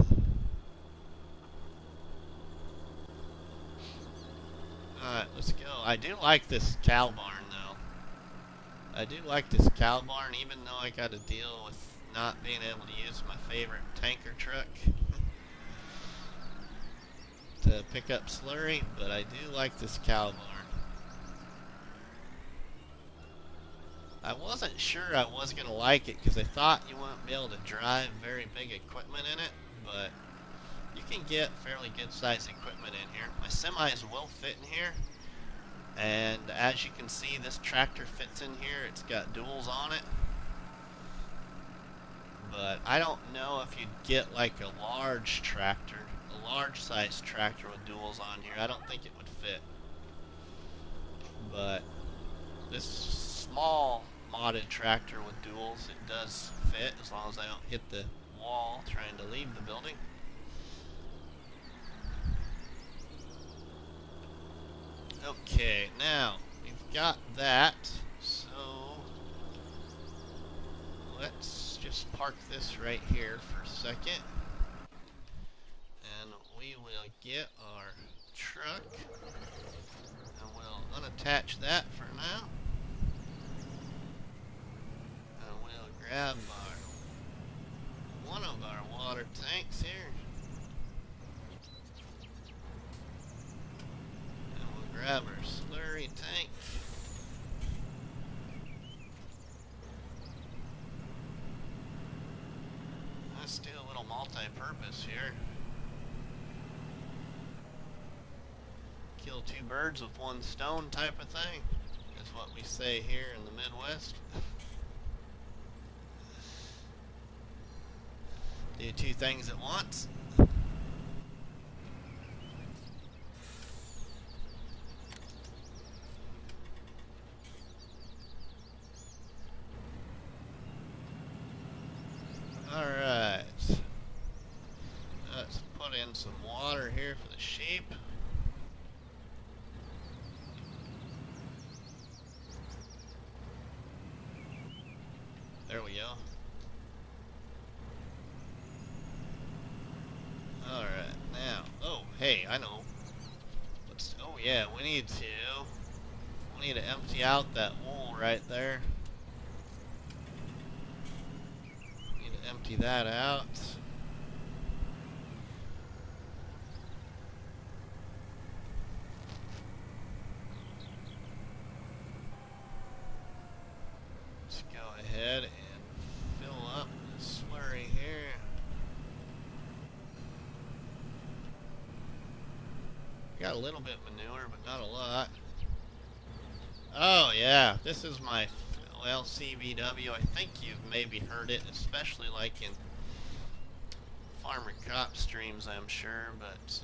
Alright, let's go. I do like this cow barn, though. I do like this cow barn, even though I got to deal with not being able to use my favorite tanker truck to pick up slurry, but I do like this cow barn. I wasn't sure I was going to like it because I thought you wouldn't be able to drive very big equipment in it, but you can get fairly good sized equipment in here. My semis will fit in here, and as you can see, this tractor fits in here. It's got duals on it, but I don't know if you'd get like a large tractor, a large size tractor with duals on here. I don't think it would fit, but this small modded tractor with duals, it does fit as long as I don't hit the wall trying to leave the building. Okay, now we've got that, so let's just park this right here for a second, and we will get our truck, and we'll unattach that for now, and we'll grab one of our water tanks here. Grab our slurry tank. Let's do a little multi-purpose here. Kill two birds with one stone type of thing, is what we say here in the Midwest. Do two things at once. Alright, let's put in some water here for the sheep. There we go. Alright, now, oh, hey, I know. Oh yeah, we need to empty out that wool right there. Empty that out. Let's go ahead and fill up the slurry here. Got a little bit manure, but not a lot. Oh yeah, this is my CBW. I think you've maybe heard it, especially like in farmer cop streams, I'm sure, but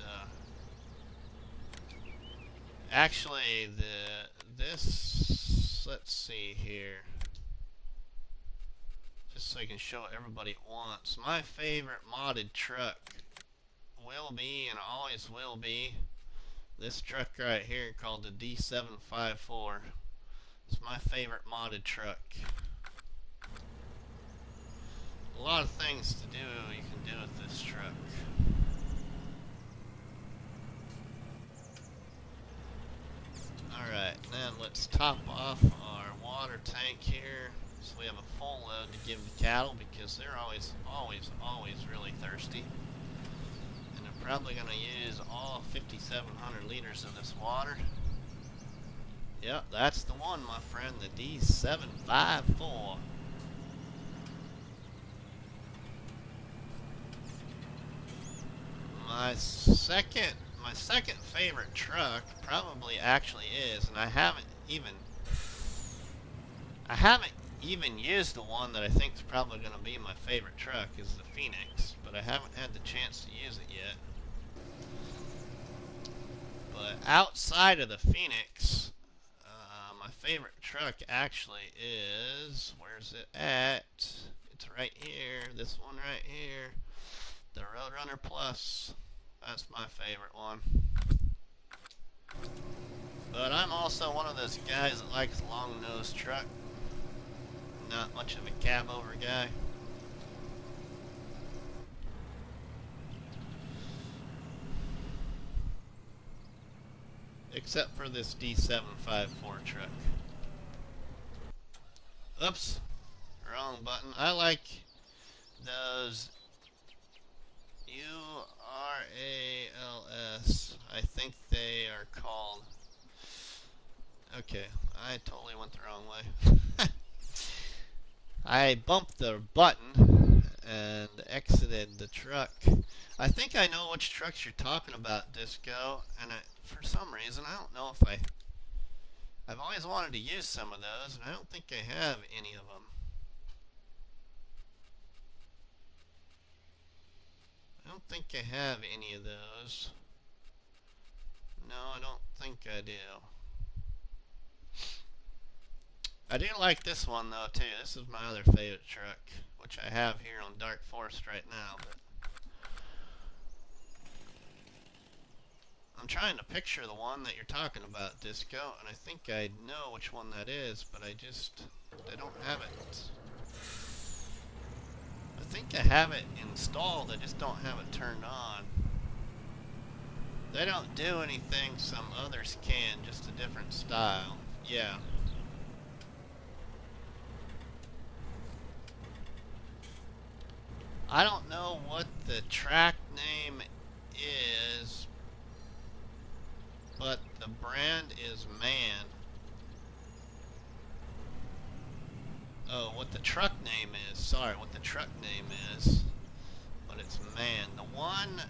actually this, let's see here, just so I can show everybody at once. My favorite modded truck will be, and always will be, this truck right here called the D754. It's my favorite modded truck. A lot of things to do you can do with this truck. Alright, then let's top off our water tank here so we have a full load to give the cattle, because they're always really thirsty. And they're probably going to use all 5,700 liters of this water. Yep, that's the one, my friend, the D754. My second favorite truck probably actually is, and I haven't even used the one that I think is probably going to be my favorite truck, is the Phoenix, but I haven't had the chance to use it yet. But outside of the Phoenix, my favorite truck actually is, where's it at? It's right here, this one right here, the Roadrunner Plus. That's my favorite one. But I'm also one of those guys that likes a long-nosed truck. Not much of a cab-over guy. Except for this D754 truck. Oops. Wrong button. I like those URALS. I think they are called. Okay, I totally went the wrong way. I bumped the button and exited the truck. I think I know which trucks you're talking about, Disco, and for some reason, I don't know if I've always wanted to use some of those, and I don't think I have any of them. I don't think I have any of those. No, I don't think I do. I do like this one though too. This is my other favorite truck, which I have here on Dark Forest right now. But I'm trying to picture the one that you're talking about, Disco, and I think I know which one that is, but I don't have it. I think I have it installed, I just don't have it turned on. They don't do anything some others can, just a different style. Yeah. I don't know what the track name is, but the brand is MAN. Oh, what the truck name is. Sorry, what the truck name is. But it's MAN. The one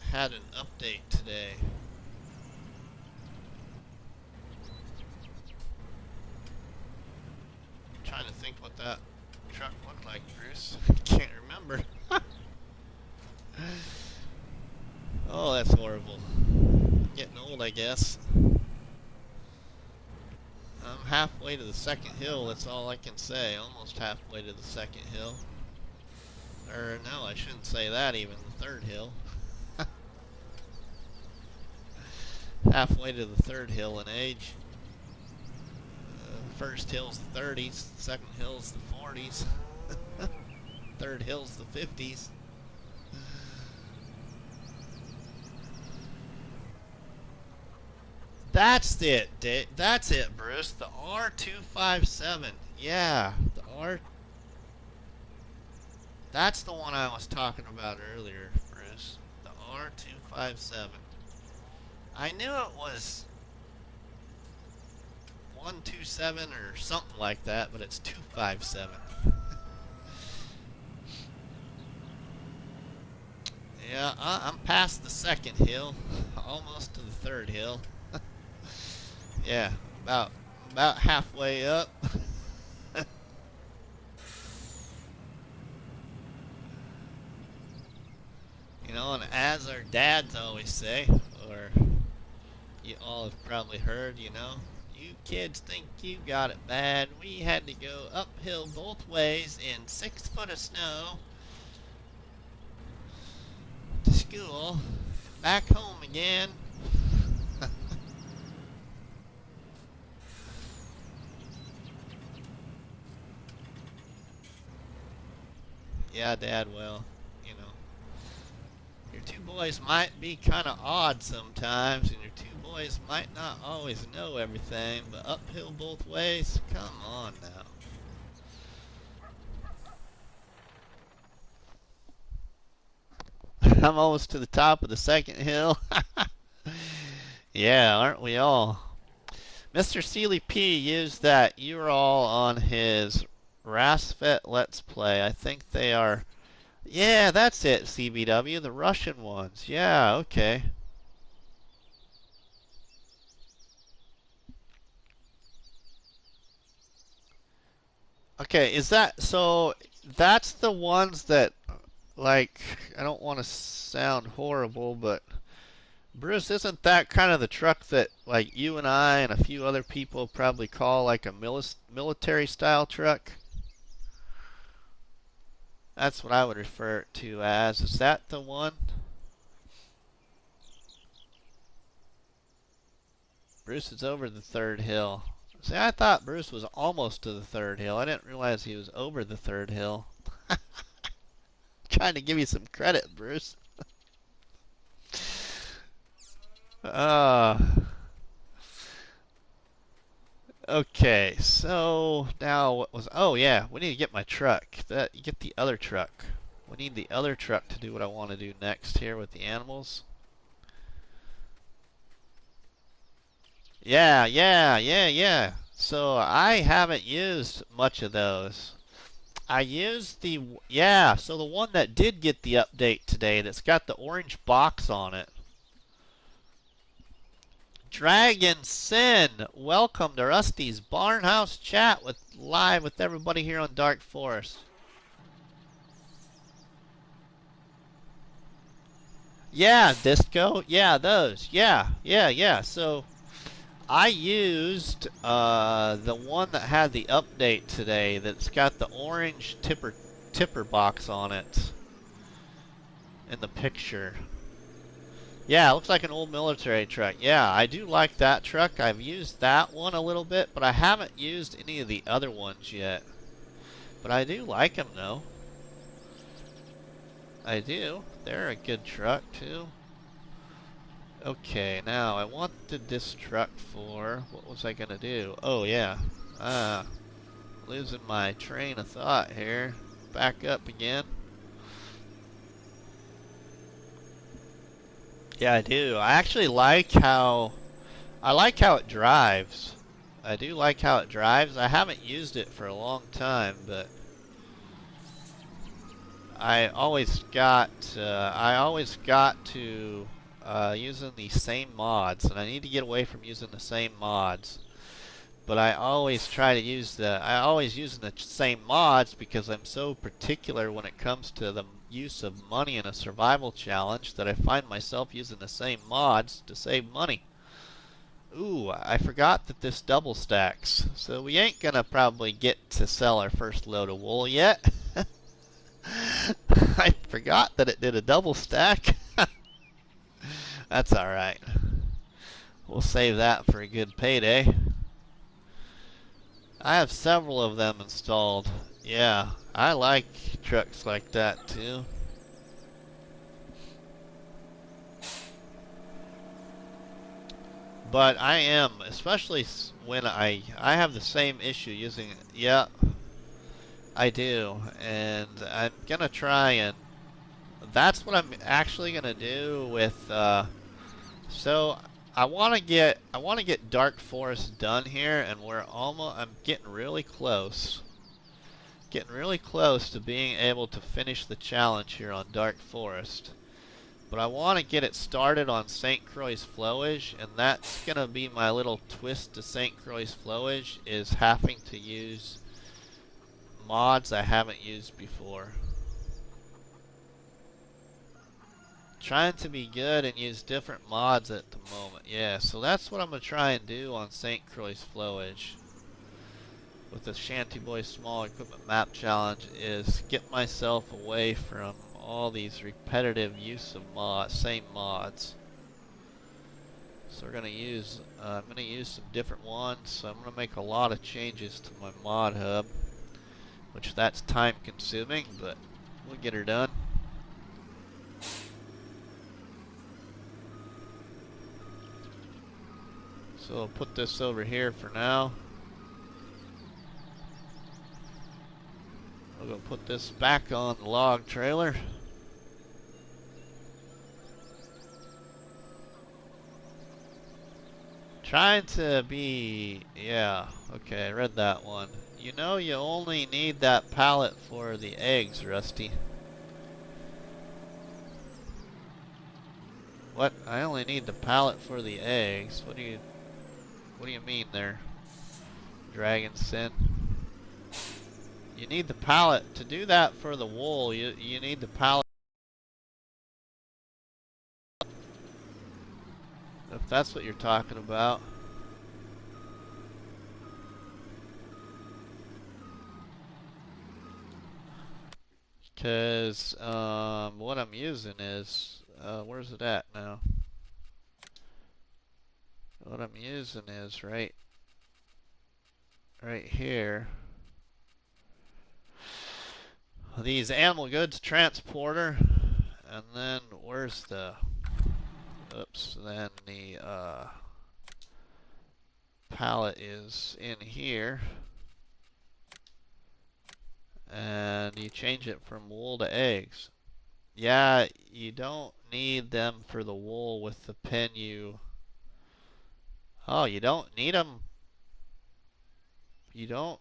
had an update today. I'm trying to think what that truck looked like, Bruce. Can't remember. Oh, that's horrible. Getting old, I guess. I'm halfway to the second hill, that's all I can say. Almost halfway to the second hill. Or, no, I shouldn't say that even. The third hill. Halfway to the third hill in age. First hill's the 30s, second hill's the 40s, third hill's the 50s. That's it, that's it, Bruce. The R257. Yeah, that's the one I was talking about earlier, Bruce. The R257. I knew it was 127 or something like that, but it's 257. Yeah, I'm past the second hill, almost to the third hill. Yeah, about halfway up. You know, and as our dads always say, or you all have probably heard, you know, you kids think you got it bad. We had to go uphill both ways in 6 foot of snow to school, back home again. Yeah, Dad, well, you know, your two boys might be kind of odd sometimes, and your two boys might not always know everything, but uphill both ways? Come on now. I'm almost to the top of the second hill. Yeah, aren't we all? Mr. Sealy P used that URL on his Rasfet Let's Play. I think they are. Yeah, that's it, CBW, the Russian ones. Yeah, okay. Okay, is that so? That's the ones that, like, I don't want to sound horrible, but Bruce, isn't that kind of the truck that, like, you and I and a few other people probably call like a military style truck? That's what I would refer it to as. Is that the one? Bruce is over the third hill. See, I thought Bruce was almost to the third hill. I didn't realize he was over the third hill. Trying to give you some credit, Bruce. Uh, okay, so now what was? Oh yeah, we need to get my truck. Get the other truck. We need the other truck to do what I want to do next here with the animals. Yeah. So I haven't used much of those. I used yeah, so the one that did get the update today that's got the orange box on it. Dragon Sin, welcome to Rusty's Barnhouse Chat with live with everybody here on Dark Forest. Yeah, Disco. Yeah, those. Yeah. So I used the one that had the update today that's got the orange tipper box on it in the picture. Yeah, it looks like an old military truck. Yeah, I do like that truck. I've used that one a little bit, but I haven't used any of the other ones yet. But I do like them, though. I do. They're a good truck, too. Okay, now I wanted this truck for... What was I going to do? Oh, yeah. Losing my train of thought here. Back up again. Yeah, I do. I actually like how... I like how it drives. I do like how it drives. I haven't used it for a long time, but I always got to using the same mods, and I need to get away from using the same mods. But I always use the same mods because I'm so particular when it comes to the use of money in a survival challenge that I find myself using the same mods to save money. Ooh, I forgot that this double stacks. So we ain't gonna probably get to sell our first load of wool yet. I forgot that it did a double stack. That's alright. We'll save that for a good payday. I have several of them installed. Yeah, I like trucks like that too. But I am, especially when I have the same issue using, yeah, I do. And I'm gonna try and, that's what I'm actually gonna do with, so I want to get Dark Forest done here, and I'm getting really close. Getting really close to being able to finish the challenge here on Dark Forest. But I want to get it started on St. Croix's Flowage, and that's going to be my little twist to St. Croix's Flowage, is having to use mods I haven't used before. Trying to be good and use different mods at the moment. Yeah, so that's what I'm going to try and do on St. Croix Flowage with the ShantyBoys Small Equipment Map Challenge, is get myself away from all these repetitive use of same mods. So we're going to use, I'm going to use some different ones. So I'm going to make a lot of changes to my mod hub, which that's time consuming, but we'll get her done. So I'll put this over here for now. We're going to put this back on the log trailer. Trying to be, yeah, okay, I read that one. You know you only need that pallet for the eggs, Rusty. What? I only need the pallet for the eggs. What do you mean there, Dragon Sin? You need the pallet to do that for the wool. You need the pallet. If that's what you're talking about. Because what I'm using is, where's it at now? What I'm using is right here. These animal goods transporter, and then where's the, oops, then the pallet is in here, and you change it from wool to eggs. Yeah, you don't need them for the wool with the pin you, oh, you don't need them. You don't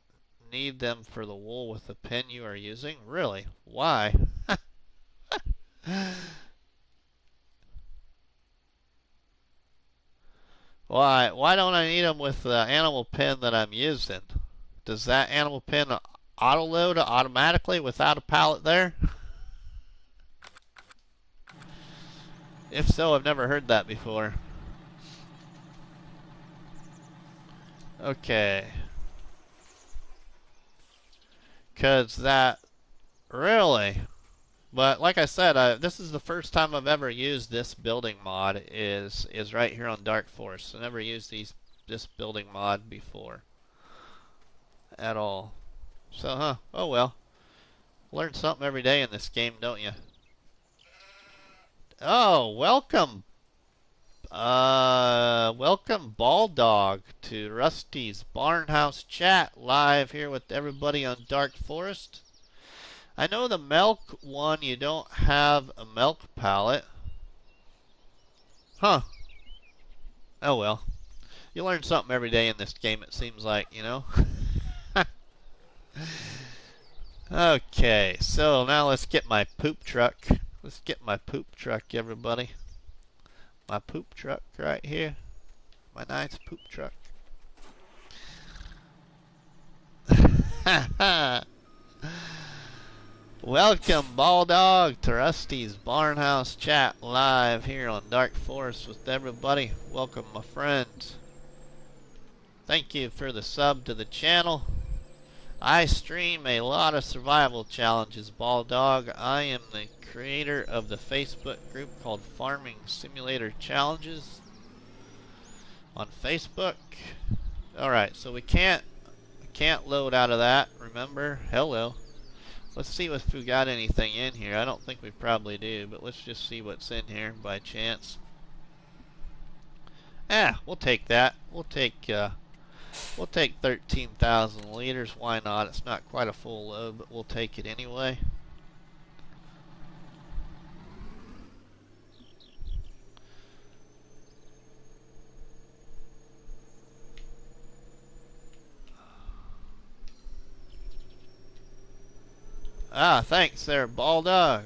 need them for the wool with the pin you are using? Really? Why? Why don't I need them with the animal pin that I'm using? Does that animal pin auto-load automatically without a pallet there? If so, I've never heard that before. Okay. Because that, really? But like I said, this is the first time I've ever used this building mod, is right here on Dark Forest. I never used this building mod before at all. So, oh well. Learn something every day in this game, don't you? Oh, welcome. Welcome Ball Dog to Rusty's Barnhouse Chat, live here with everybody on Dark Forest. I know the milk one, you don't have a milk pallet. Huh. Oh well. You learn something every day in this game, it seems like, you know? Okay, so now let's get my poop truck. Let's get my poop truck, everybody. My poop truck right here. My nice poop truck. Welcome, Ball Dog, to Rusty's Barnhouse Chat, live here on Dark Forest with everybody. Welcome, my friends. Thank you for the sub to the channel. I stream a lot of survival challenges, Ball Dog. I am the creator of the Facebook group called Farming Simulator Challenges on Facebook. Alright, so we can't load out of that, remember? Hello. Let's see if we got anything in here. I don't think we probably do, but let's just see what's in here by chance. We'll take that. We'll take 13,000 liters. Why not? It's not quite a full load, but we'll take it anyway. Thanks there, Ball Dog.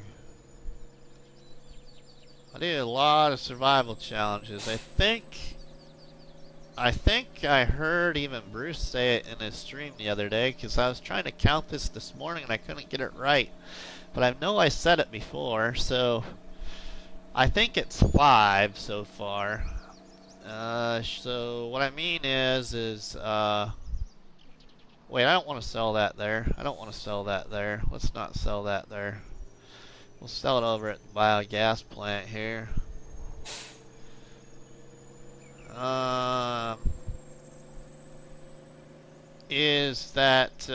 I do a lot of survival challenges. I think I heard even Bruce say it in his stream the other day, because I was trying to count this morning and I couldn't get it right. But I know I said it before, so I think it's 5 so far. So what I mean is, wait, I don't want to sell that there. I don't want to sell that there. Let's not sell that there. We'll sell it over at the biogas plant here. Um, is that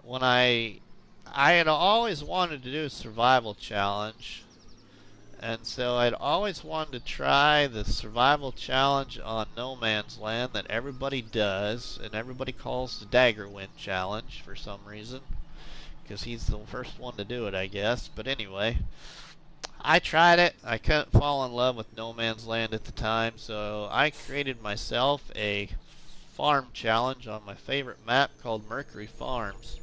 when I had always wanted to do a survival challenge, and so I'd always wanted to try the survival challenge on No Man's Land that everybody does, and everybody calls the Dagger Wind challenge for some reason, because he's the first one to do it, I guess. But anyway, I tried it. I couldn't fall in love with No Man's Land at the time, so I created myself a farm challenge on my favorite map called Mercury Farms.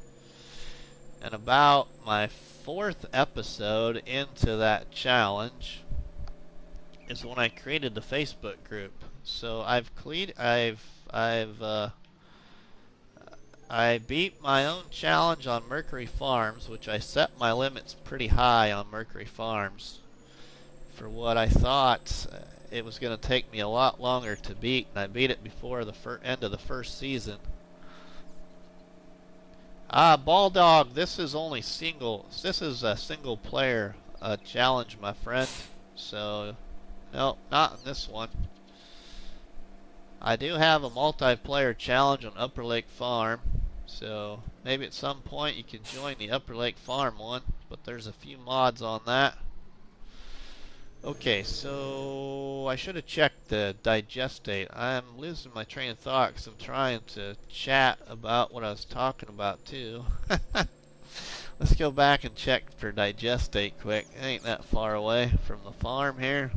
And about my 4th episode into that challenge is when I created the Facebook group. So I beat my own challenge on Mercury Farms, which I set my limits pretty high on Mercury Farms for what I thought it was going to take me a lot longer to beat, and I beat it before the end of the first season. Balldog, this is only single. This is a single player challenge, my friend. So, no, not in this one. I do have a multiplayer challenge on Upper Lake Farm. So, maybe at some point you can join the Upper Lake Farm one. But there's a few mods on that. Okay, so I should have checked the digest date. I'm losing my train of thought because I'm trying to chat about what I was talking about too. Let's go back and check for digest date quick. It ain't that far away from the farm here.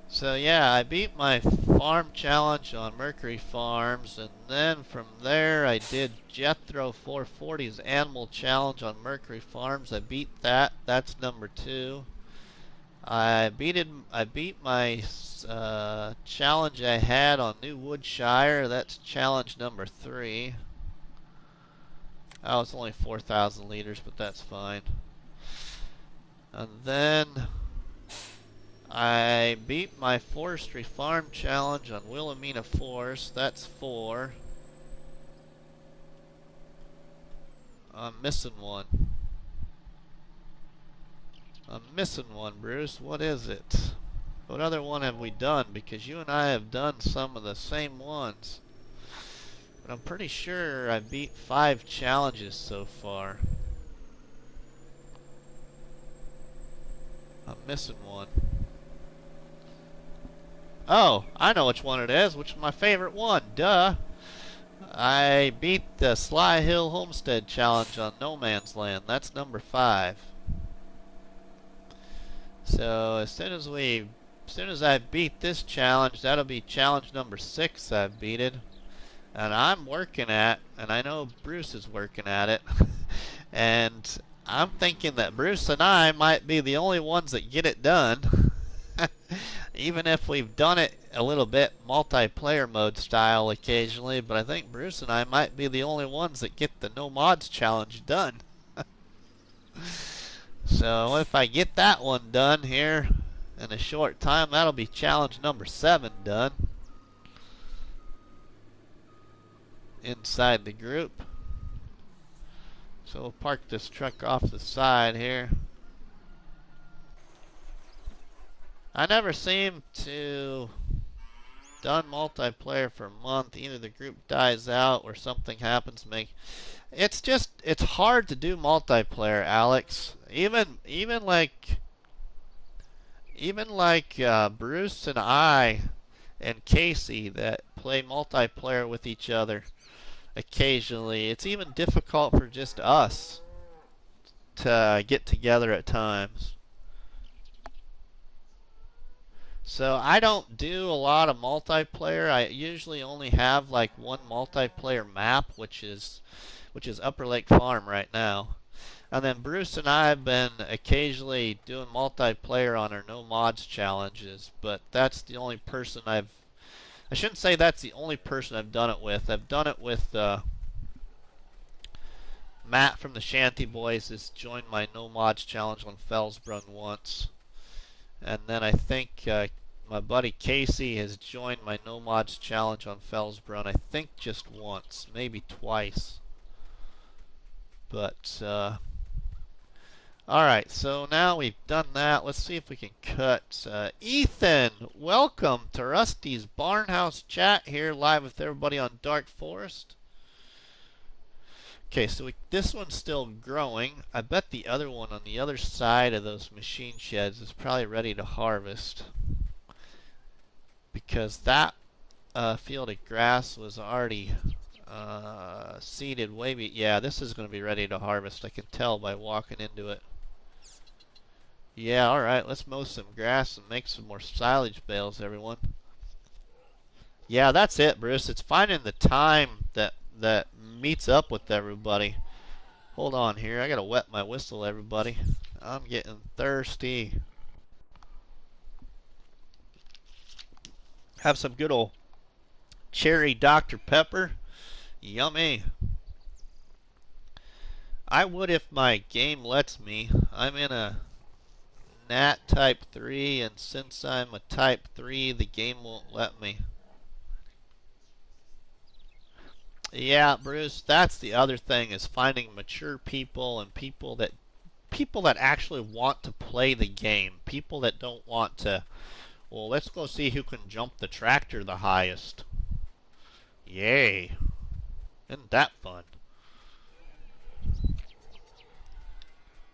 So yeah, I beat my farm challenge on Mercury Farms, and then from there I did Jethro 440's animal challenge on Mercury Farms. I beat that. That's number 2. I beat my challenge I had on New Woodshire. That's challenge number 3. Oh, it's only 4,000 liters, but that's fine. And then I beat my forestry farm challenge on Wilhelmina Forest. That's 4. I'm missing one. I'm missing one, Bruce. What is it? What other one have we done? Because you and I have done some of the same ones. But I'm pretty sure I beat 5 challenges so far. I'm missing one. Oh, I know which one it is, which is my favorite one. Duh. I beat the Sly Hill Homestead Challenge on No Man's Land. That's number 5. So as soon as I beat this challenge, that'll be challenge number 6 I've beaten. And I'm working at, and I know Bruce is working at it. And I'm thinking that Bruce and I might be the only ones that get it done. Even if we've done it a little bit multiplayer mode style occasionally, but I think Bruce and I might be the only ones that get the no mods challenge done. So if I get that one done here in a short time, that'll be challenge number 7 done inside the group. So we'll park this truck off the side here. I never seem to done multiplayer for a month. Either the group dies out or something happens to make it's hard to do multiplayer, Alex. Even like Bruce and I and Casey that play multiplayer with each other occasionally, it's even difficult for just us to get together at times. So I don't do a lot of multiplayer. I usually only have like one multiplayer map, which is Upper Lake Farm right now. And then Bruce and I have been occasionally doing multiplayer on our no mods challenges, but that's the only person I shouldn't say that's the only person I've done it with. I've done it with Matt from the ShantyBoys has joined my no mods challenge on Felsbrunn once. And then I think my buddy Casey has joined my no mods challenge on Felsbrunn, I think just once, maybe twice. But, alright, so now we've done that. Let's see if we can cut. Ethan, welcome to Rusty's Barnhouse Chat here live with everybody on Dark Forest. Okay, so this one's still growing. I bet the other one on the other side of those machine sheds is probably ready to harvest. Because that field of grass was already seeded way yeah, this is going to be ready to harvest. I can tell by walking into it. Yeah, alright, let's mow some grass and make some more silage bales, everyone. Yeah, that's it, Bruce. It's finding the time that meets up with everybody. Hold on here. I gotta wet my whistle, everybody. I'm getting thirsty. Have some good old cherry Dr. Pepper. Yummy. I would if my game lets me. I'm in a Nat Type 3, and since I'm a Type 3, the game won't let me. Yeah, Bruce, that's the other thing, is finding mature people and people that actually want to play the game. People that don't want to, well, let's go see who can jump the tractor the highest. Yay. Isn't that fun?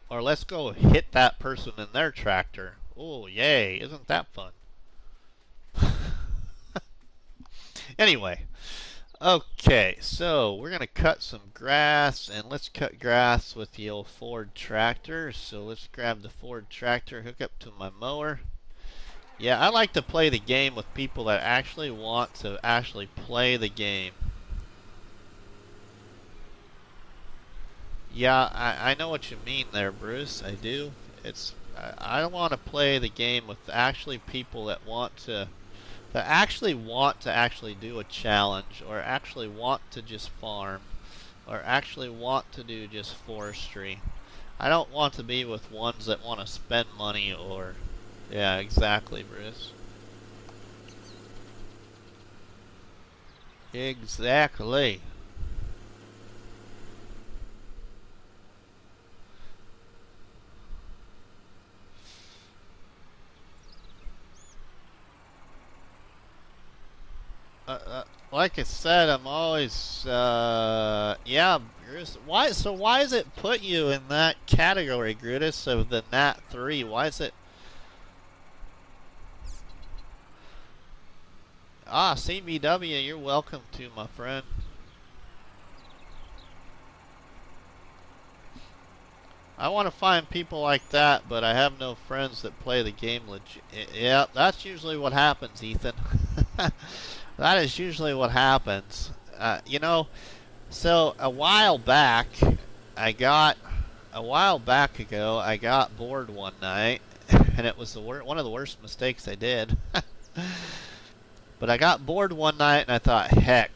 Or let's go hit that person in their tractor. Oh, yay. Isn't that fun? Anyway. Okay, so we're going to cut some grass, and let's cut grass with the old Ford tractor. So let's grab the Ford tractor, hook up to my mower. Yeah, I like to play the game with people that actually want to actually play the game. Yeah, I know what you mean there, Bruce. I do. I don't want to play the game with actually people that want to actually do a challenge, or actually want to just farm, or actually want to do just forestry. I don't want to be with ones that want to spend money, or yeah, exactly, Bruce. Exactly. Like I said, I'm always, yeah, Bruce. Why does it put you in that category, Grutus, of the Nat 3? Why is it? Ah, CBW, you're welcome to, my friend. I want to find people like that, but I have no friends that play the game legit. Yeah, that's usually what happens, Ethan. That is usually what happens. You know, so a while back ago, I got bored one night, and it was one of the worst mistakes I did. But I got bored one night, and I thought, heck,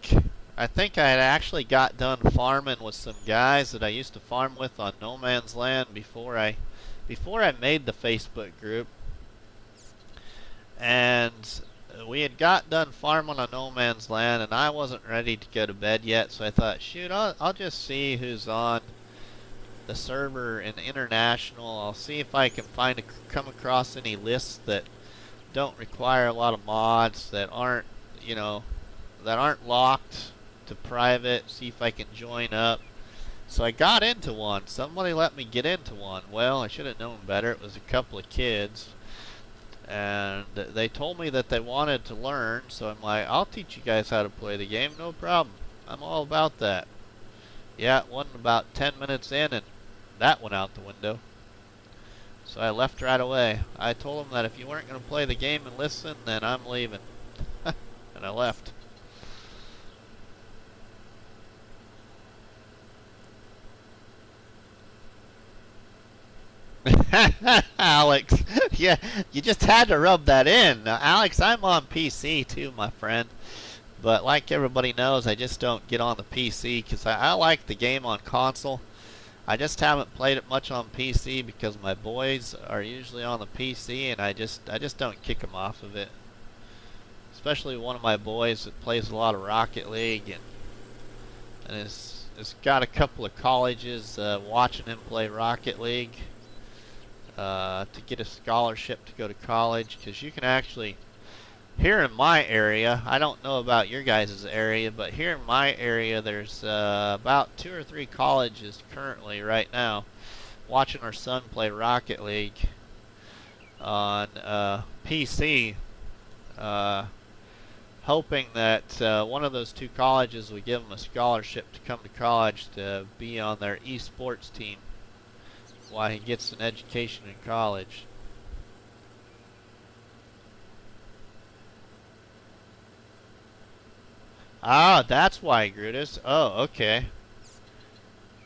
I think I had actually got done farming with some guys that I used to farm with on No Man's Land before I made the Facebook group, and we had got done farming on No Man's Land, and I wasn't ready to go to bed yet, so I thought, shoot, I'll just see who's on the server in International. I'll see if I can come across any lists that don't require a lot of mods, that aren't, you know, that aren't locked to private, see if I can join up. So I got into one. Somebody let me get into one. Well, I should have known better. It was a couple of kids. And they told me that they wanted to learn, so I'm like, I'll teach you guys how to play the game, no problem. I'm all about that. Yeah, it wasn't about 10 minutes in, and that went out the window. So I left right away. I told them that if you weren't going to play the game and listen, then I'm leaving. And I left. Alex, yeah, you just had to rub that in. Now, Alex, I'm on PC too, my friend. But like everybody knows, I just don't get on the PC because I like the game on console. I just haven't played it much on PC because my boys are usually on the PC, and I just don't kick them off of it. Especially one of my boys that plays a lot of Rocket League, and has got a couple of colleges watching him play Rocket League to get a scholarship to go to college, because you can actually, here in my area, I don't know about your guys' area, but here in my area there's about 2 or 3 colleges currently right now watching our son play Rocket League on PC, hoping that one of those 2 colleges would give him a scholarship to come to college to be on their esports team while he gets an education in college. Ah, that's why, Grutus. Oh, okay.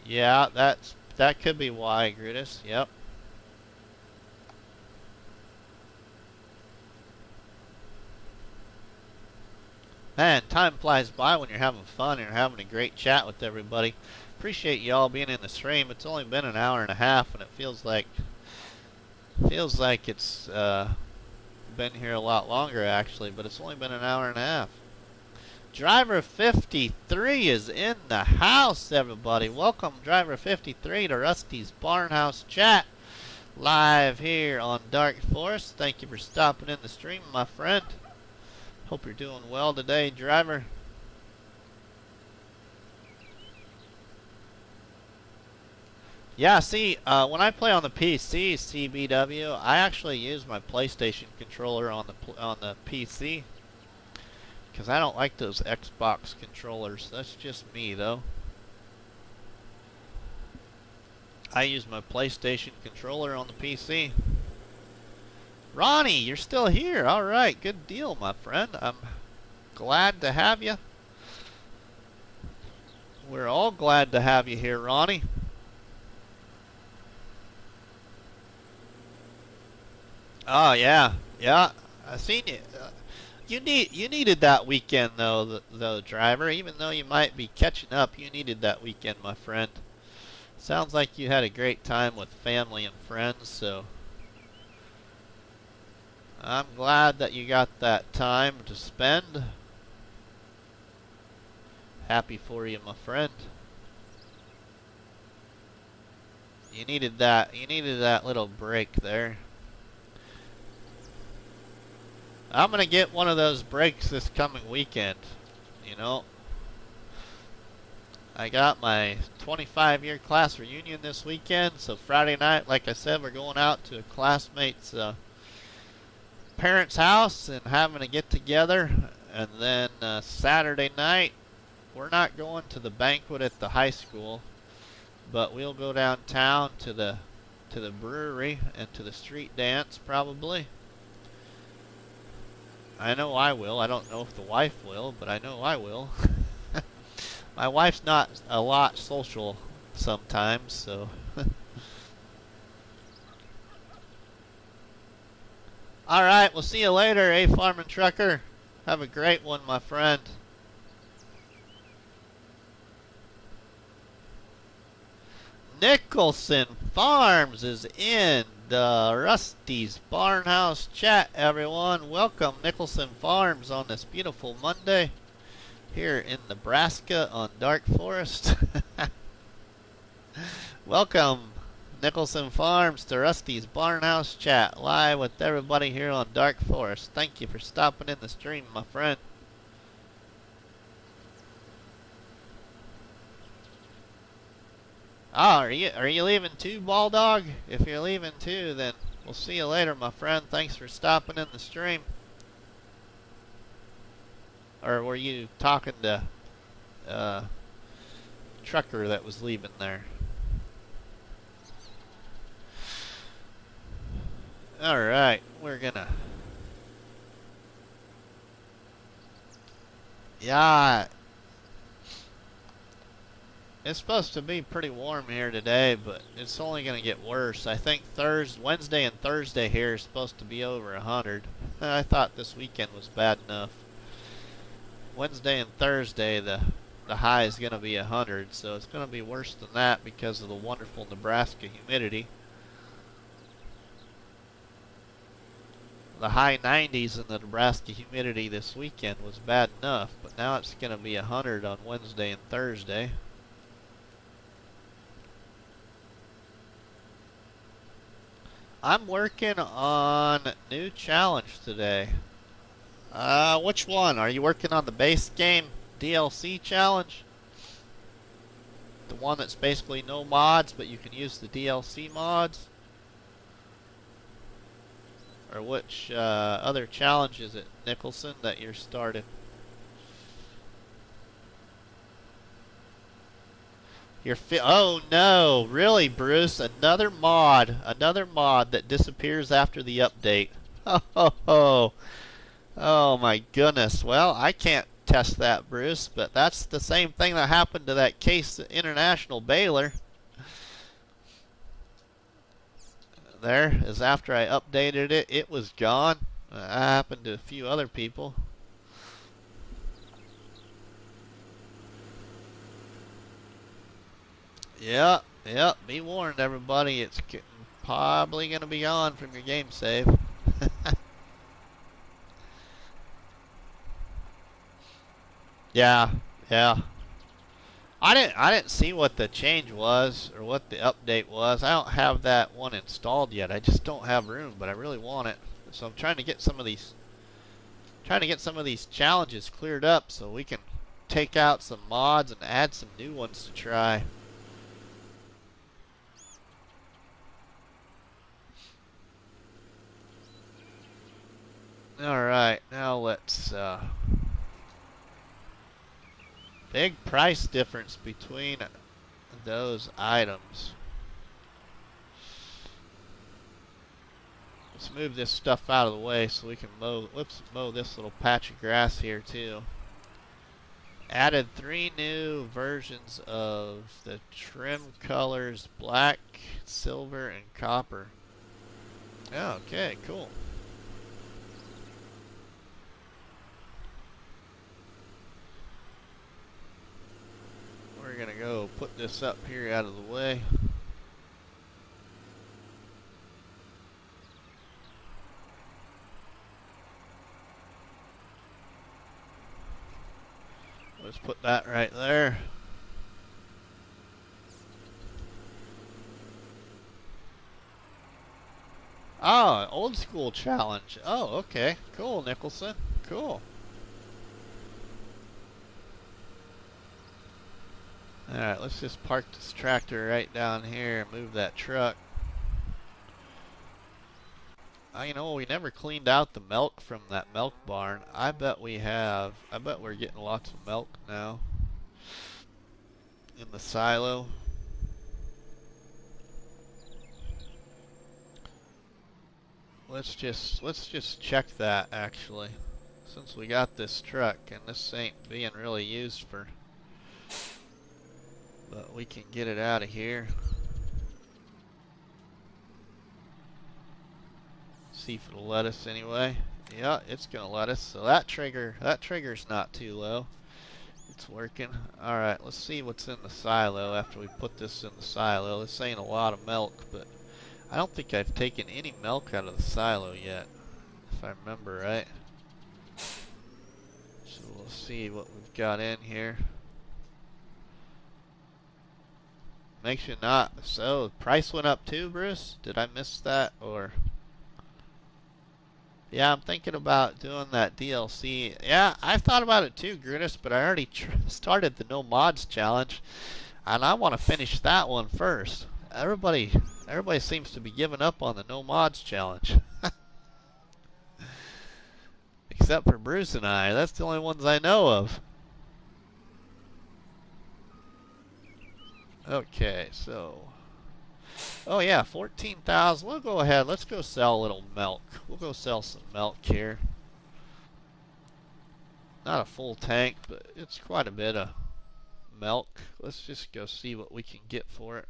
Yeah, that could be why, Grutus. Yep. Man, time flies by when you're having fun and you're having a great chat with everybody. Appreciate you all being in the stream. It's only been an hour and a half, and it feels like it's been here a lot longer actually, but it's only been an hour and a half. Driver 53 is in the house, everybody. Welcome, Driver 53, to Rusty's Barnhouse Chat, live here on Dark Forest. Thank you for stopping in the stream, my friend. Hope you're doing well today, Driver. Yeah, see, when I play on the PC, CBW, I actually use my PlayStation controller on the PC. Because I don't like those Xbox controllers. That's just me, though. I use my PlayStation controller on the PC. Ronnie, you're still here. Alright, good deal, my friend. I'm glad to have you. We're all glad to have you here, Ronnie. Oh, yeah. Yeah, I seen you. You needed that weekend though, Driver. Even though you might be catching up, you needed that weekend, my friend. Sounds like you had a great time with family and friends, so I'm glad that you got that time to spend. Happy for you, my friend. You needed that little break there. I'm going to get one of those breaks this coming weekend, you know. I got my 25-year class reunion this weekend, so Friday night, like I said, we're going out to a classmate's parents' house and having a get-together. And then Saturday night, we're not going to the banquet at the high school, but we'll go downtown to the brewery and to the street dance probably. I know I will. I don't know if the wife will, but I know I will. My wife's not a lot social sometimes, so. Alright, we'll see you later, Farm and Trucker. Have a great one, my friend. Nicholson Farms is in the Rusty's Barnhouse Chat, everyone. Welcome, Nicholson Farms, on this beautiful Monday here in Nebraska on Dark Forest. Welcome, Nicholson Farms, to Rusty's Barnhouse Chat, live with everybody here on Dark Forest. Thank you for stopping in the stream, my friend. Oh, are you leaving too, Ball Dog? If you're leaving too, then we'll see you later, my friend. Thanks for stopping in the stream. Or were you talking to Trucker that was leaving there? Alright, we're gonna... Yeah, it's supposed to be pretty warm here today, but it's only going to get worse. I think Wednesday and Thursday here is supposed to be over 100. I thought this weekend was bad enough. Wednesday and Thursday, the the high is going to be 100, so it's going to be worse than that because of the wonderful Nebraska humidity. The high 90s in the Nebraska humidity this weekend was bad enough, but now it's going to be 100 on Wednesday and Thursday. I'm working on a new challenge today. Which one? Are you working on the base game DLC challenge? The one that's basically no mods, but you can use the DLC mods? Or which other challenge is it, Nicholson, that you're starting? Oh no, really, Bruce? Another mod that disappears after the update. Oh my goodness. Well, I can't test that, Bruce, but that's the same thing that happened to that Case International Baylor. There is after I updated it, it was gone. That happened to a few other people. Yep, be warned, everybody. It's probably going to be gone from your game save. Yeah. I didn't see what the change was or what the update was. I don't have that one installed yet. I just don't have room, but I really want it. So I'm trying to get some of these challenges cleared up so we can take out some mods and add some new ones to try. Alright, now let's big price difference between those items. Let's move this stuff out of the way so we can mow this little patch of grass here too. Added 3 new versions of the trim colors: black, silver, and copper. Okay, cool. We're gonna go put this up here out of the way. Let's put that right there. Oh, old school challenge. Oh, okay. Cool, Nicholson. Cool. Alright, let's just park this tractor right down here and move that truck. You know, we never cleaned out the milk from that milk barn. I bet we have. I bet we're getting lots of milk now in the silo. Let's just check that actually. Since we got this truck and this ain't being really used for, but we can get it out of here. See if it'll let us anyway. Yeah, it's gonna let us. So that trigger's not too low. It's working. Alright, let's see what's in the silo after we put this in the silo. This ain't a lot of milk, but I don't think I've taken any milk out of the silo yet, if I remember right. So we'll see what we've got in here. Makes you not. So, the price went up too, Bruce? Did I miss that, or? Yeah, I'm thinking about doing that DLC. Yeah, I've thought about it too, Grutus, but I already started the no mods challenge, and I want to finish that one first. Everybody seems to be giving up on the no mods challenge. Except for Bruce and I. That's the only ones I know of. Okay, so. Oh yeah, 14,000. We'll go ahead. Let's go sell a little milk. We'll go sell some milk here. Not a full tank, but it's quite a bit of milk. Let's just go see what we can get for it.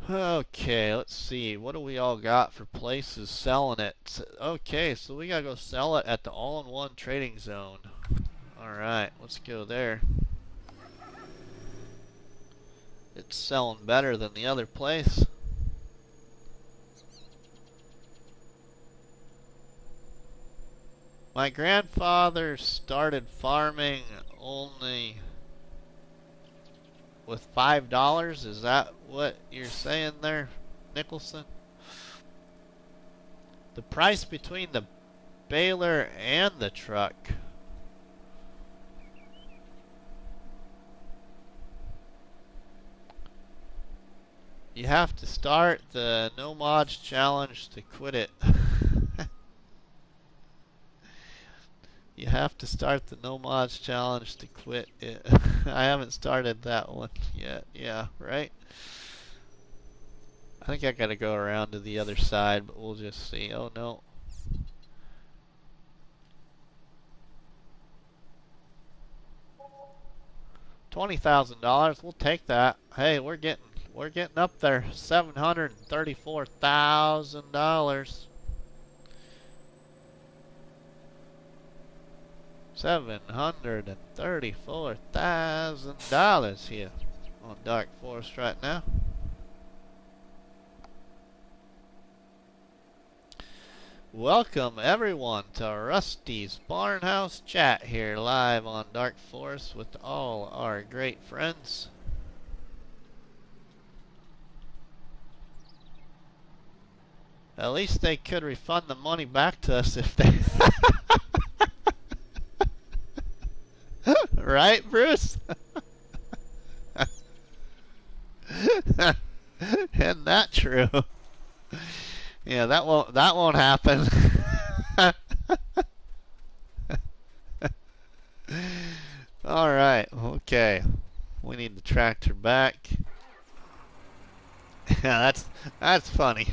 Okay, let's see. What do we all got for places selling it? Okay, so we gotta go sell it at the all-in-one trading zone. Alright, let's go there. It's selling better than the other place. My grandfather started farming only with $5. Is that what you're saying there, Nicholson? The price between the baler and the truck. You have to start the no mods challenge to quit it. You have to start the no mods challenge to quit it. I haven't started that one yet. Yeah, right? I think I gotta go around to the other side, but we'll just see. Oh no. $20,000, we'll take that. Hey, we're getting up there. $734,000. $734,000 here on Dark Forest right now. Welcome everyone to Rusty's Barnhouse Chat here live on Dark Forest with all our great friends. At least they could refund the money back to us if they... Right, Bruce? Isn't that true? Yeah, that won't happen. All right, okay. We need the tractor back. Yeah, that's funny.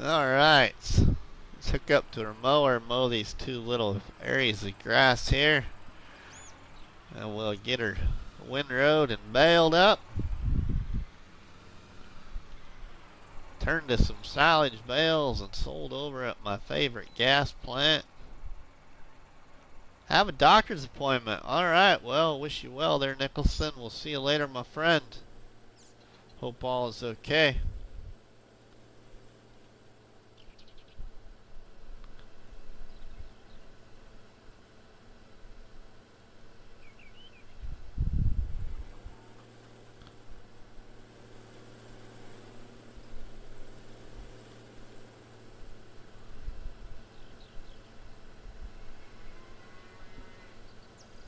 All right, let's hook up to our mower and mow these two little areas of grass here, and we'll get her windrowed and baled up. Turned to some silage bales and sold over at my favorite gas plant. Have a doctor's appointment. Alright, well, wish you well there, Nicholson. We'll see you later, my friend. Hope all is okay.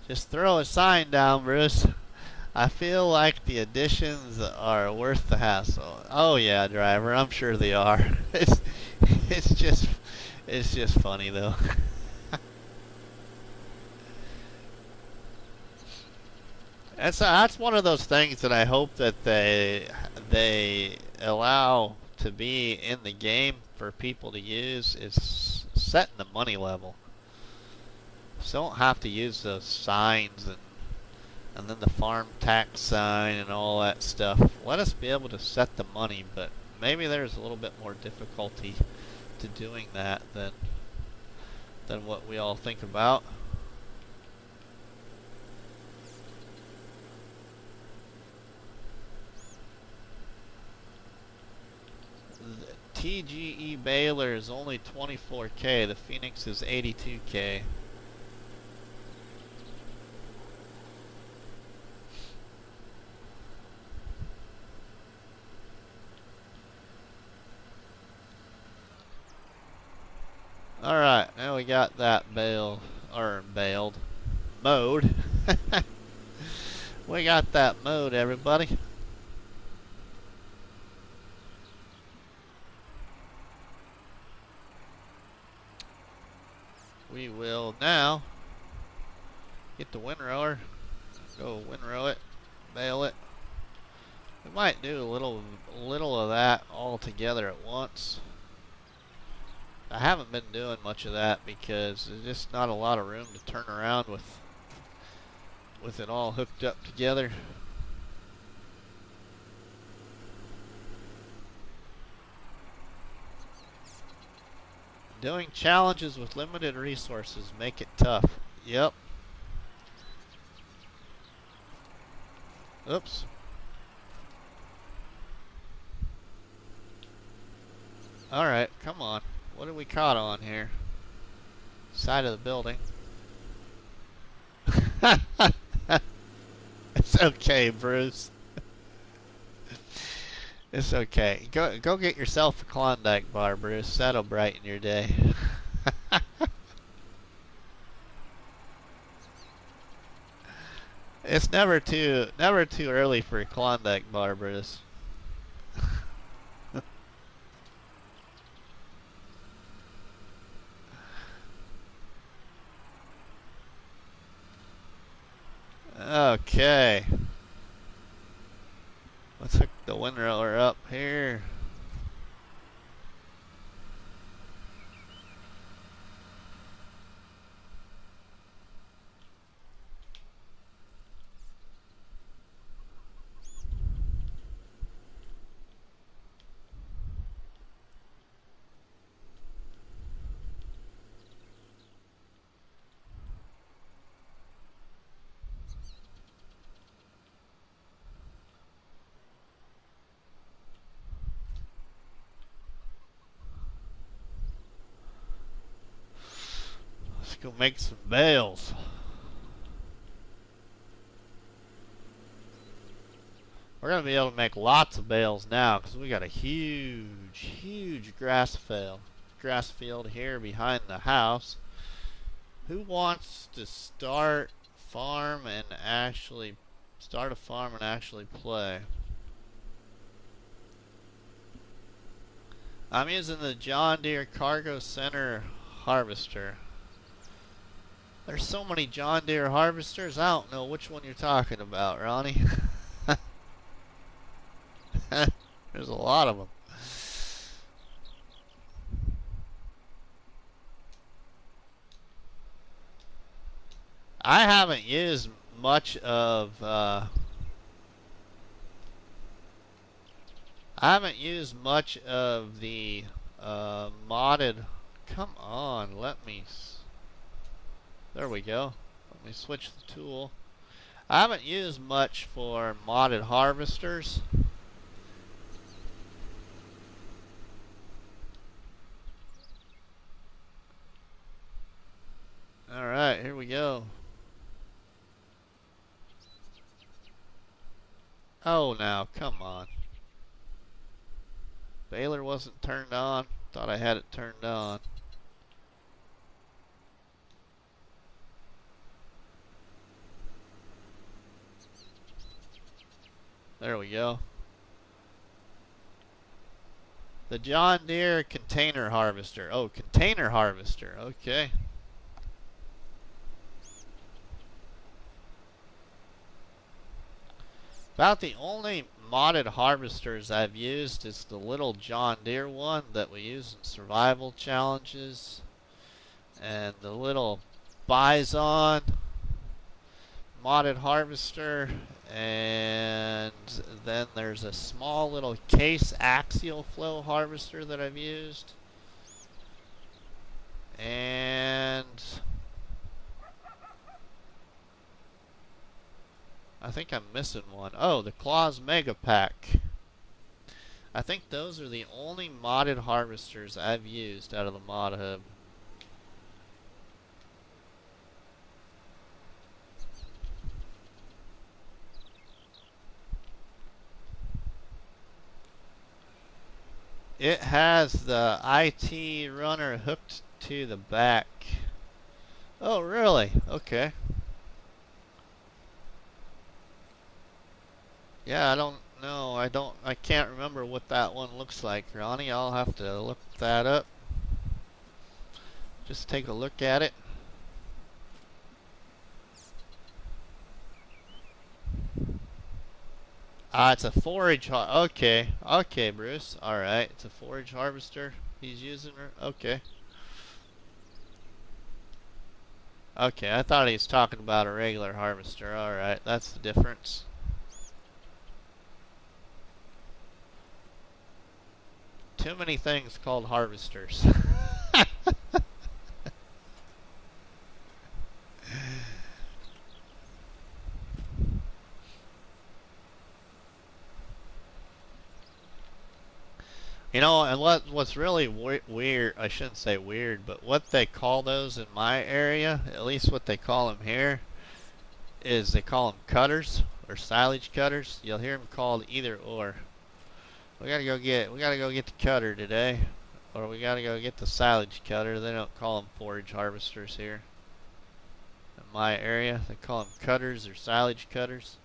Just throw a sign down, Bruce. I feel like the additions are worth the hassle. Oh yeah, driver, I'm sure they are. It's just funny though. That's one of those things that I hope that they allow to be in the game for people to use, is setting the money level. So don't have to use those signs and then the farm tax sign and all that stuff. Let us be able to set the money, but maybe there's a little bit more difficulty to doing that than what we all think about. The TGE Baylor is only 24K. The Phoenix is 82K. Alright, now we got that baled. Mowed. We got that mowed, everybody. We will now get the windrower, go windrow it, bale it. We might do a little of that all together at once. I haven't been doing much of that because there's just not a lot of room to turn around with it all hooked up together. Doing challenges with limited resources make it tough. Yep. Oops. Alright, come on. What are we caught on here? Side of the building. It's okay, Bruce. It's okay. Go get yourself a Klondike bar, Bruce. That'll brighten your day. It's never too early for a Klondike bar, Bruce. Okay. Let's hook the windrower up here. Let's go make some bales. We're going to be able to make lots of bales now because we got a huge grass field here behind the house. Who wants to start a farm and actually play? I'm using the John Deere Cargo Center harvester. There's so many John Deere harvesters, I don't know which one you're talking about, Ronnie. There's a lot of them. I haven't used much of the modded. Come on, let me. There we go. Let me switch the tool. I haven't used much for modded harvesters. Alright, here we go. Oh, now, come on. Baler wasn't turned on. Thought I had it turned on. There we go. The John Deere container harvester. Oh, container harvester. Okay. About the only modded harvesters I've used is the little John Deere one that we use in survival challenges, and the little Bison modded harvester, and then there's a small little case axial flow harvester that I've used, and I think I'm missing one. Oh, the Claws Mega Pack. I think those are the only modded harvesters I've used out of the mod hub. It has the IT runner hooked to the back. Oh, really? Okay. Yeah, I don't know. I can't remember what that one looks like, Ronnie. I'll have to look that up. Just take a look at it. It's a forage okay. Okay, Bruce. Alright, it's a forage harvester he's using. Okay. Okay, I thought he was talking about a regular harvester. Alright, that's the difference. Too many things called harvesters. You know, and what's really weird, I shouldn't say weird, but what they call those in my area, at least what they call them here, is they call them cutters or silage cutters. You'll hear them called either or. We gotta go get the cutter today, or we gotta go get the silage cutter. They don't call them forage harvesters here in my area. They call them cutters or silage cutters.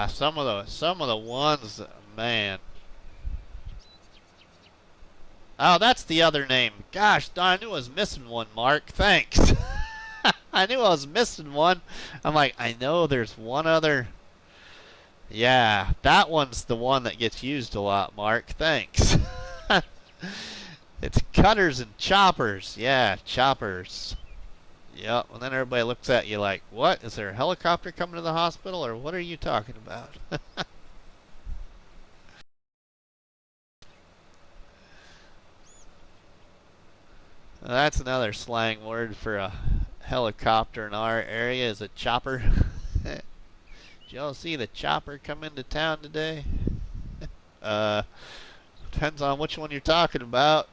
Some of the ones, man. Oh, that's the other name. Gosh, darn, I knew I was missing one, Mark. Thanks. I knew I was missing one. I'm like, I know there's one other. Yeah, that one's the one that gets used a lot, Mark. Thanks. It's cutters and choppers. Yeah, choppers. Yep, and then everybody looks at you like, what? Is there a helicopter coming to the hospital, or what are you talking about? That's another slang word for a helicopter in our area is a chopper. Did y'all see the chopper come into town today? Uh, Depends on which one you're talking about.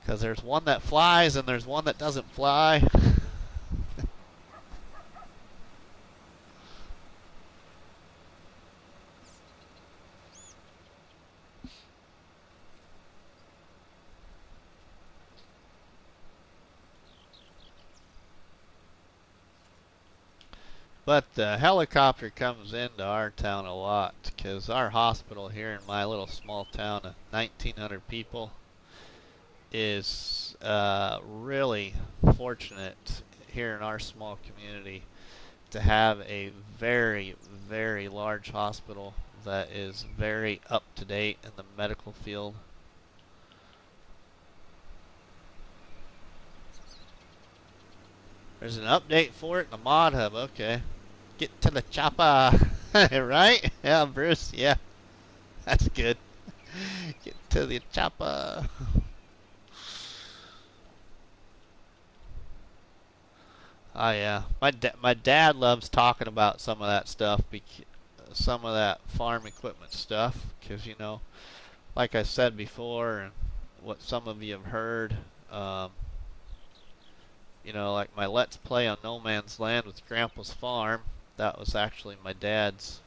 Because there's one that flies and there's one that doesn't fly. But the helicopter comes into our town a lot because our hospital here in my little small town of 1,900 people is really fortunate here in our small community to have a very, very large hospital that is very up to date in the medical field. There's an update for it in the mod hub. Okay. Get to the chopper. Right? Yeah, Bruce. Yeah. That's good. Get to the chopper. Oh yeah. My dad loves talking about some of that stuff, some of that farm equipment stuff, because you know, like I said before, and what some of you have heard, um, you know, like my Let's Play on No Man's Land with Grandpa's farm. That was actually my dad's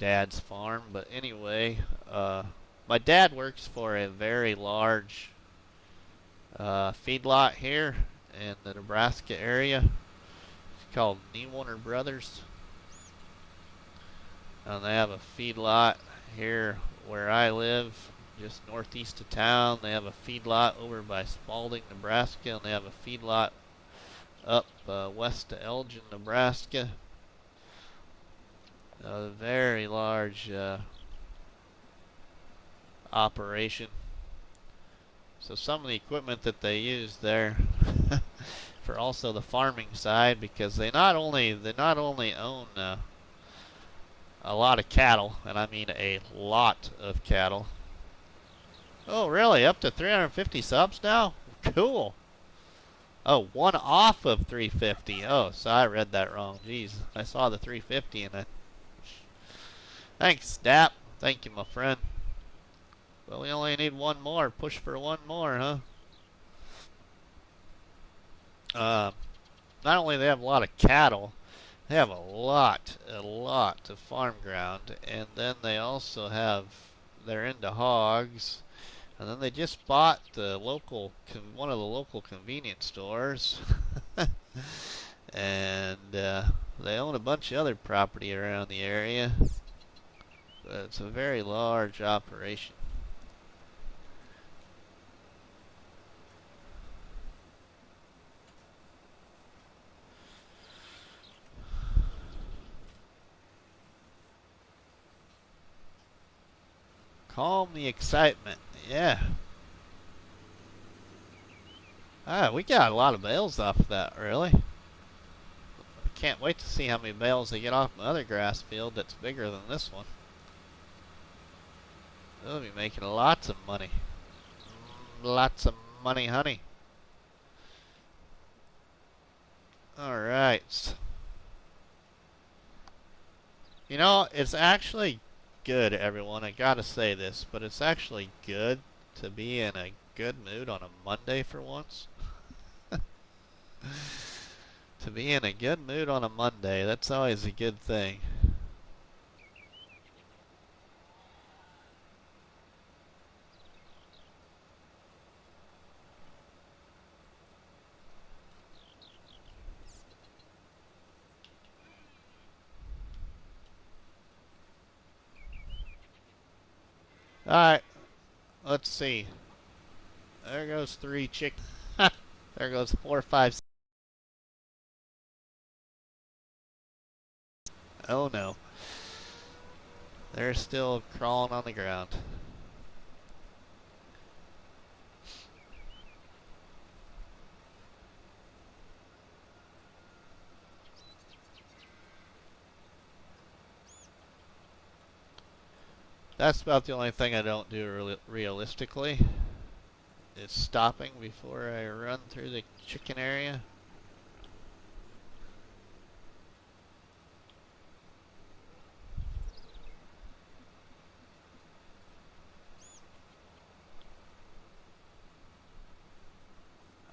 farm. But anyway, my dad works for a very large feedlot here in the Nebraska area. It's called Newarner Brothers, and they have a feedlot here where I live, just northeast of town. They have a feedlot over by Spalding, Nebraska, and they have a feedlot up west of Elgin, Nebraska. A very large operation. So some of the equipment that they use there for also the farming side, because they not only own a lot of cattle, and I mean a lot of cattle. Oh, really? Up to 350 subs now? Cool. Oh, one off of 350. Oh, so I read that wrong. Jeez, I saw the 350 and I... Thanks, Dap. Thank you, my friend. Well, we only need one more. Push for one more, huh? Not only do they have a lot of cattle, they have a lot of farm ground, and then they also have, they're into hogs, and then they just bought the one of the local convenience stores, and they own a bunch of other property around the area. But it's a very large operation. Calm the excitement. Yeah. Ah, we got a lot of bales off of that, really. can't wait to see how many bales they get off my other grass field that's bigger than this one. They'll be making lots of money. Lots of money, honey. Alright. You know, it's actually good, everyone. I gotta say this, but it's actually good to be in a good mood on a Monday for once. To be in a good mood on a Monday, that's always a good thing. Alright, let's see. There goes 3 chick. There goes 4, 5. Oh no. They're still crawling on the ground. That's about the only thing I don't do realistically. Is stopping before I run through the chicken area.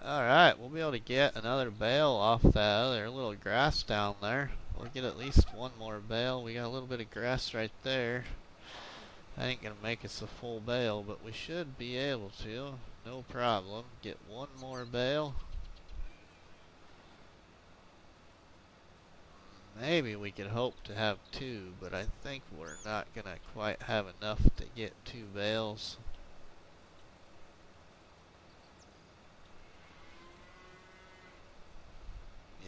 Alright, we'll be able to get another bale off that other little grass down there. We'll get at least one more bale. We got a little bit of grass right there. That ain't gonna make us a full bale, but we should be able to. No problem. Get one more bale. Maybe we could hope to have 2, but I think we're not gonna quite have enough to get 2 bales.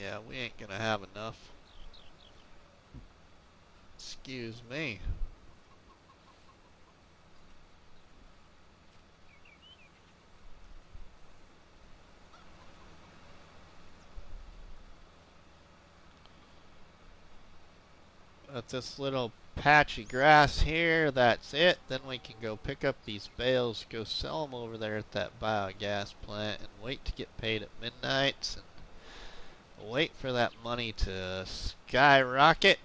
Yeah, we ain't gonna have enough. Excuse me. At this little patch of grass here, that's it. Then we can go pick up these bales, go sell them over there at that biogas plant, and wait to get paid at midnight. And wait for that money to skyrocket.